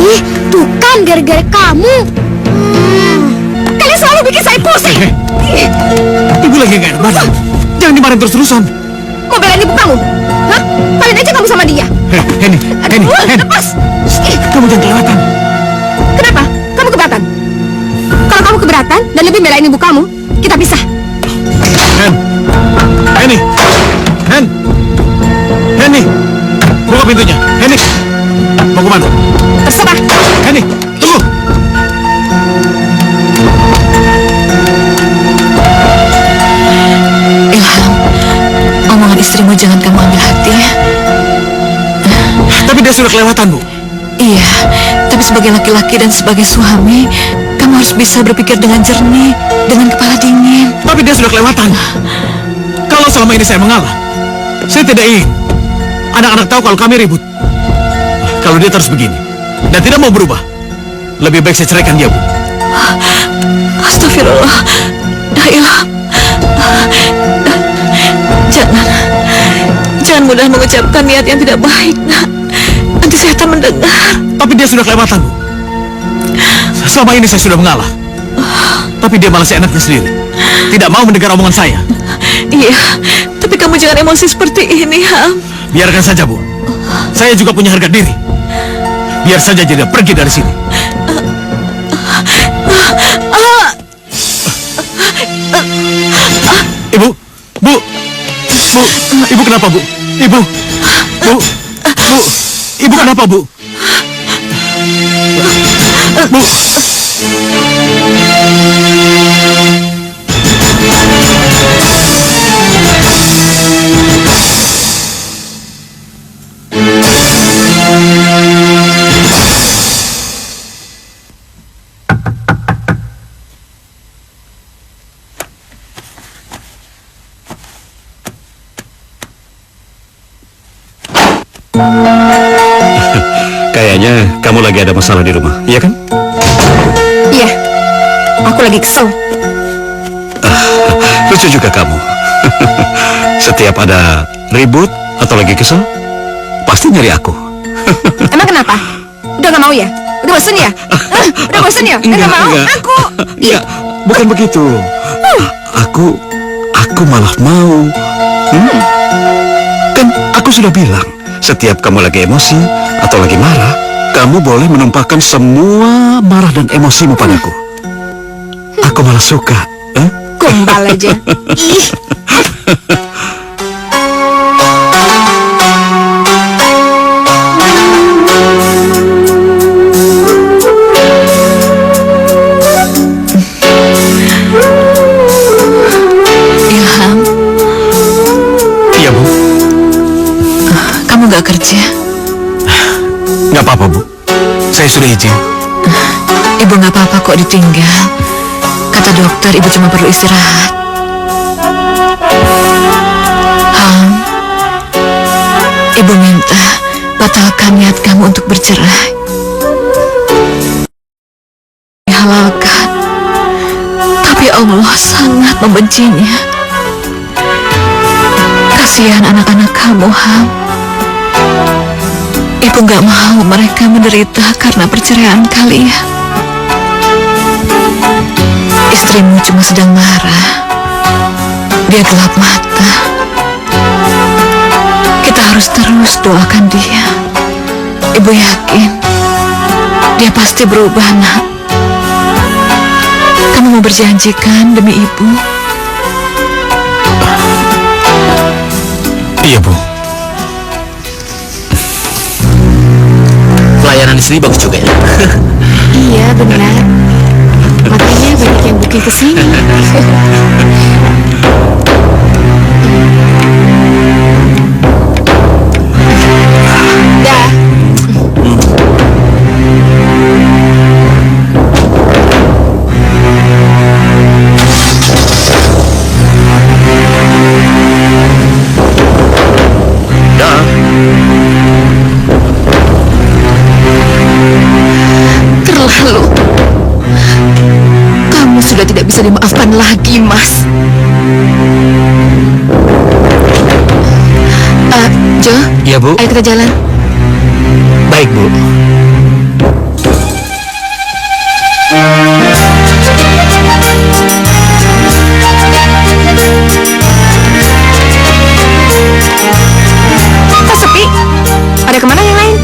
Ih, tuh kan gara-gara kamu. Kalian selalu bikin saya pusing. Ibu lagi gak enak badan. Jangan dimarahin terus-terusan. Mau belain ibu kamu? Hah? Kalian aja kamu sama dia. Henny, Lepas. kamu jangan kelewatan. Kenapa? Kamu keberatan? Kalau kamu keberatan dan lebih belain ibu kamu, kita pisah. Henny, buka pintunya. Henny, mau kemana? Terserah. Henny, tunggu. Ilham, omongan istrimu jangan kamu ambil hati ya. Tapi dia sudah kelewatan, Bu. Iya, tapi sebagai laki-laki dan sebagai suami, kamu harus bisa berpikir dengan jernih, dengan kepala dingin. Tapi dia sudah kelewatan. Kalau selama ini saya mengalah, saya tidak ingin anak-anak tahu kalau kami ribut. Kalau dia terus begini dan tidak mau berubah, lebih baik saya ceraikan dia, Bu. Astagfirullah. Ilham, jangan mudah mengucapkan niat yang tidak baik, nak. Nanti setan mendengar. Tapi dia sudah kelewatan, Bu. Selama ini saya sudah mengalah, tapi dia malah seenaknya sendiri. Tidak mau mendengar omongan saya. Iya, tapi kamu jangan emosi seperti ini, Ham. Biarkan saja, Bu. Saya juga punya harga diri. Biar saja dia pergi dari sini. Ibu kenapa, Bu? Ibu kenapa, Bu? Bu. Kayaknya kamu lagi ada masalah di rumah, iya kan? Iya, aku lagi kesel. Lucu juga kamu. Setiap ada ribut atau lagi kesel, pasti nyari aku. Emang kenapa? Udah gak mau ya? Udah bosen ya? Udah bosen ya? Udah gak mau? Enggak. Aku. Enggak, bukan begitu. Aku aku malah mau. Kan aku sudah bilang, setiap kamu lagi emosi atau lagi marah, kamu boleh menumpahkan semua marah dan emosimu padaku. Aku malah suka. Gombal aja. Ih. Ilham, Iya, Bu. kamu nggak kerja? Nggak apa-apa, Bu. Saya sudah izin. Ibu nggak apa-apa kok ditinggal. Kata dokter, ibu cuma perlu istirahat. Ham, ibu minta batalkan niat kamu untuk bercerai. Dihalalkan, tapi Allah sangat membencinya. Kasihan anak-anak kamu, Ham. Ibu nggak mau mereka menderita karena perceraian kalian. Istrimu cuma sedang marah. Dia gelap mata. Kita harus terus doakan dia. Ibu yakin dia pasti berubah, nak. Kamu mau berjanjikan demi ibu? Iya, Bu. Pelayanan di sini bagus juga ya. Iya, benar. Makanya banyak yang booking ke sini. Dah. Dah. Terlalu. Kamu sudah tidak bisa dimaafkan lagi, Mas. Jo, Iya, Bu. ayo kita jalan. Baik, Bu. Kok sepi? Pada kemana yang lain?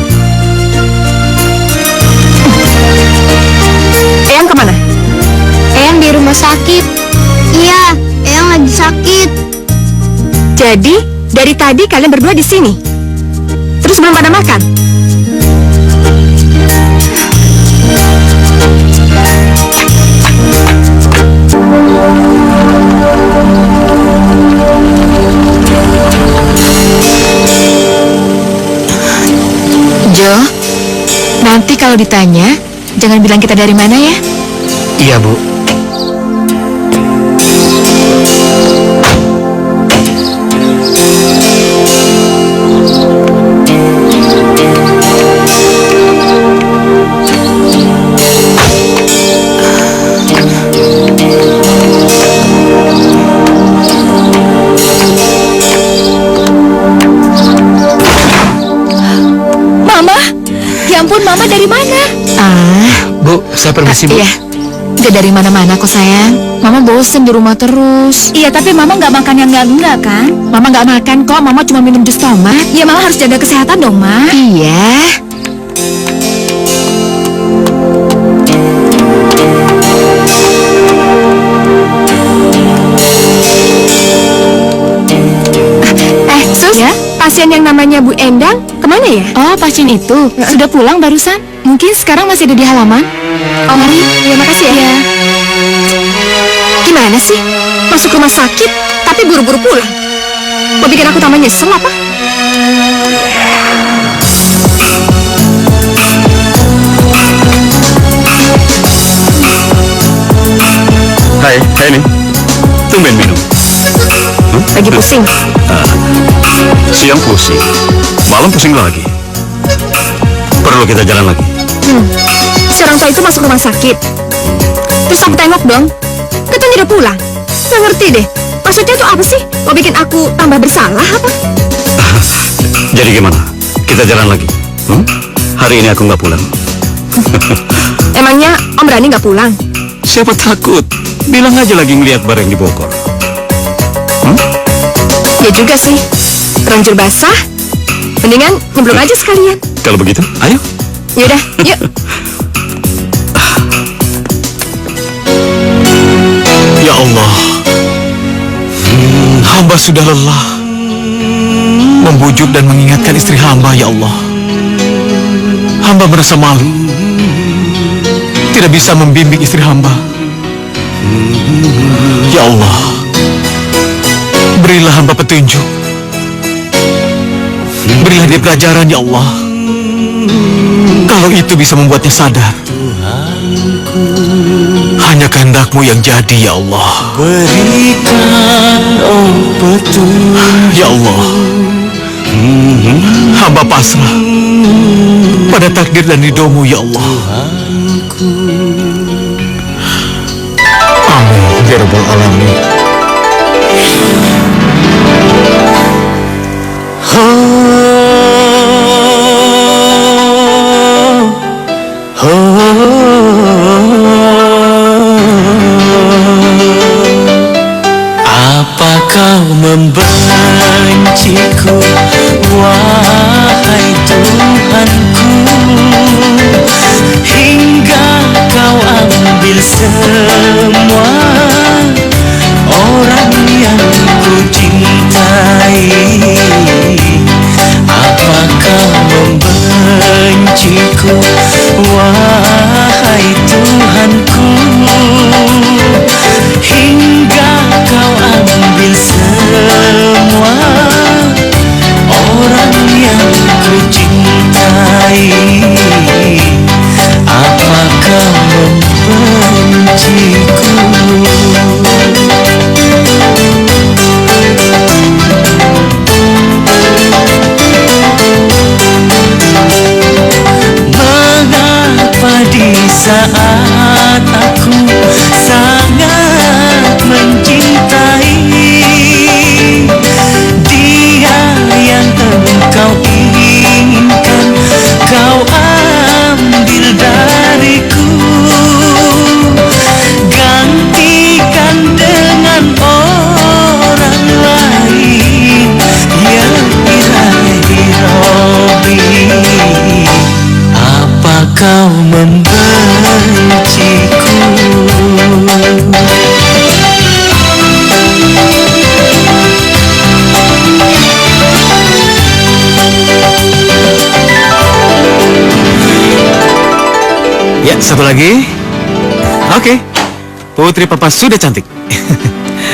Eyang kemana? Eyang di rumah sakit. Iya, Eyang lagi sakit. Jadi, dari tadi kalian berdua di sini. Terus belum pada makan? Jo, nanti kalau ditanya, jangan bilang kita dari mana ya. Iya, Bu. Mama, ya ampun, Mama dari mana? Bu, saya permisi, Bu. Iya, nggak dari mana-mana kok sayang. Mama bosen di rumah terus. Iya, tapi Mama nggak makan yang enggak kan? Mama nggak makan kok, Mama cuma minum jus tomat. Ya Mama harus jaga kesehatan dong, Ma. Iya. Sus, ya? Pasien yang namanya Bu Endang kemana ya? Oh, pasien itu sudah pulang barusan. Mungkin sekarang masih ada di halaman. Oh, mari. Ya, makasih ya. Gimana sih? Masuk rumah sakit, tapi buru-buru pulang. Mau bikin aku tambah nyesel apa? Hai nih. Tumben minum. Lagi pusing. Siang pusing, malam pusing lagi. Perlu kita jalan lagi. Si orang tua itu masuk rumah sakit. Terus aku tengok dong. Katanya udah pulang. Nggak ngerti deh. Maksudnya itu apa sih? Mau bikin aku tambah bersalah apa? Jadi gimana? Kita jalan lagi. Hari ini aku nggak pulang. Emangnya Om Rani nggak pulang? Siapa takut? Bilang aja lagi ngeliat bareng di Bogor. Ya juga sih. Ranjur basah. Mendingan nyemplung aja sekalian. Kalau begitu, ayo. Yaudah, yuk. Ya Allah, hamba sudah lelah membujuk dan mengingatkan istri hamba, ya Allah. Hamba merasa malu, tidak bisa membimbing istri hamba. Ya Allah, berilah hamba petunjuk. Berilah dia pelajaran, ya Allah. Kalau itu bisa membuatnya sadar. Hanya kehendak-Mu yang jadi, ya Allah. Berikan petunjuk. Ya Allah, hamba pasrah pada takdir dan ridho-Mu, ya Allah. Amin ya rabbal alamin. Apa kau membenciku, wahai Tuhanku, hingga kau ambil semua orang yang ku cintai? Apa kau membenciku, wahai Tuhanku, hingga kau ambil semua orang yang ku cintai? Apa kau membenciku? Mengapa di saat aku sangat mencintai dia yang engkau inginkan, kau ambil dariku, gantikan dengan orang lain? Ya Ilahi Rabbi, apa kau membenciku? Ya, satu lagi. Oke, putri papa sudah cantik.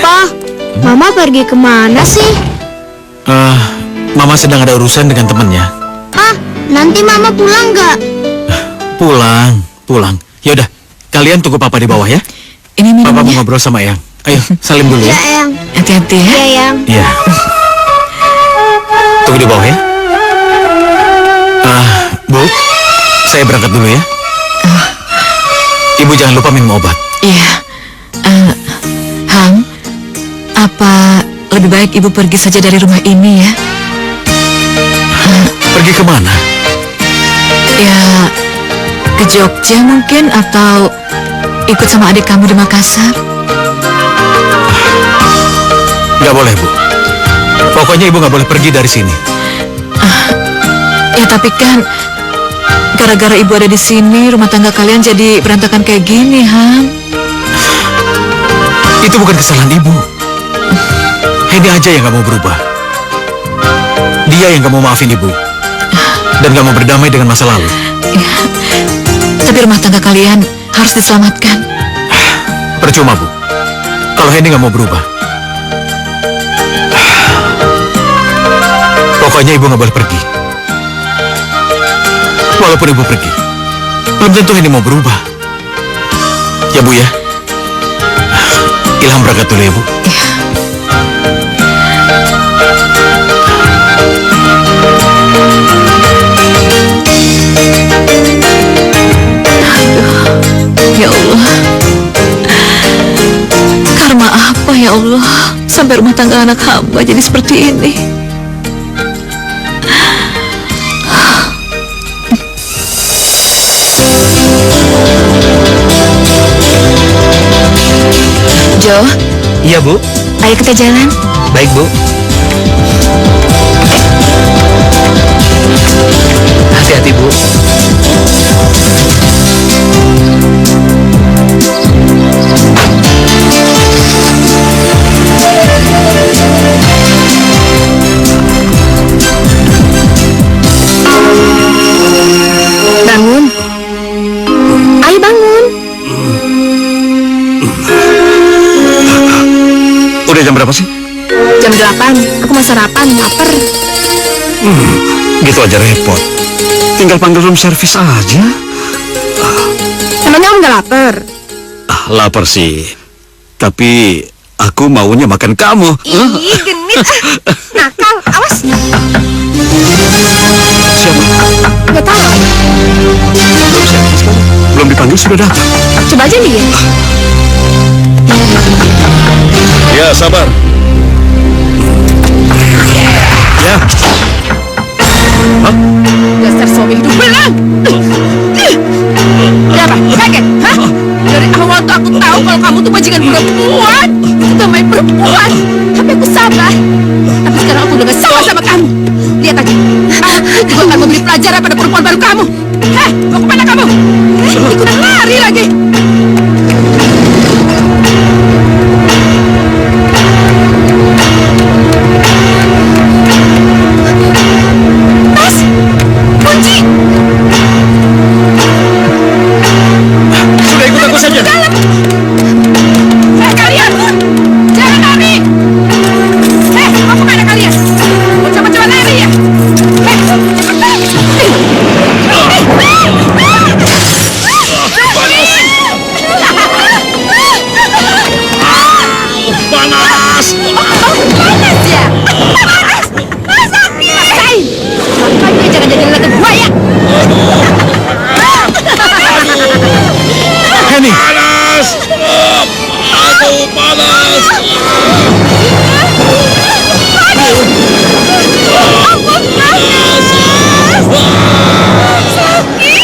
Pa, Mama pergi kemana sih? Mama sedang ada urusan dengan temannya. Ah, nanti Mama pulang nggak? Pulang. Yaudah, kalian tunggu papa di bawah ya. Ini Papa mau minumnya. ngobrol sama Eyang. Ayo, salim dulu Ya, ya. Eyang. Hati-hati ya. Ya, Eyang. Iya. Tunggu di bawah ya. Bu, saya berangkat dulu ya. Ibu jangan lupa minum obat. Iya. Ham, apa lebih baik ibu pergi saja dari rumah ini ya? Pergi kemana? Ya, ke Jogja mungkin, atau ikut sama adik kamu di Makassar. Nggak boleh, Bu. Pokoknya ibu nggak boleh pergi dari sini. Ya tapi kan gara-gara ibu ada di sini, rumah tangga kalian jadi berantakan kayak gini, Ham. Itu bukan kesalahan ibu. Hendy aja yang nggak mau berubah. Dia yang nggak mau maafin ibu dan nggak mau berdamai dengan masa lalu. Ya, tapi rumah tangga kalian harus diselamatkan. Percuma, Bu. Kalau Hendy nggak mau berubah. Pokoknya ibu nggak boleh pergi. Walaupun ibu pergi, belum tentu Hendy mau berubah. Ya, Bu ya. Ilham berangkat dulu ya, Bu. Ya Allah, karma apa ya Allah, sampai rumah tangga anak hamba jadi seperti ini. Jo, Iya, Bu. ayo kita jalan. Baik, Bu. jam berapa sih? Jam 8, aku mau sarapan, lapar. Gitu aja repot. Tinggal panggil room service aja. Emangnya om nggak lapar? Lapar sih. Tapi aku maunya makan kamu. Ih, genit. Nakal, awas. Siapa? Nggak tahu. Room service kan? Belum dipanggil sudah datang. Coba aja nih ya. Ya, sabar. Ya. Dasar suami hidup belang. Kenapa? Kaget? Hah? Dari awal tuh aku tahu kalau kamu tuh bajingan perempuan. Suka main perempuan. Tapi aku sabar. Tapi sekarang aku udah gak salah sama kamu. Lihat aja. Gue akan memberi pelajaran pada perempuan baru kamu. Hei, mau kemana kamu? Ikutan lari lagi. Tas! Kunci! Sudah ikut aku saja. Hei kalian! Jangan lari! Hei, mau kemana kalian? Mau coba-coba lari ya? Hei, cepetan! Panas! Panas ya? Panas! Sakit! Rasain! Makanya jangan jadi lelaki buaya! Henny! Panas! Aduh, panas! Sakit!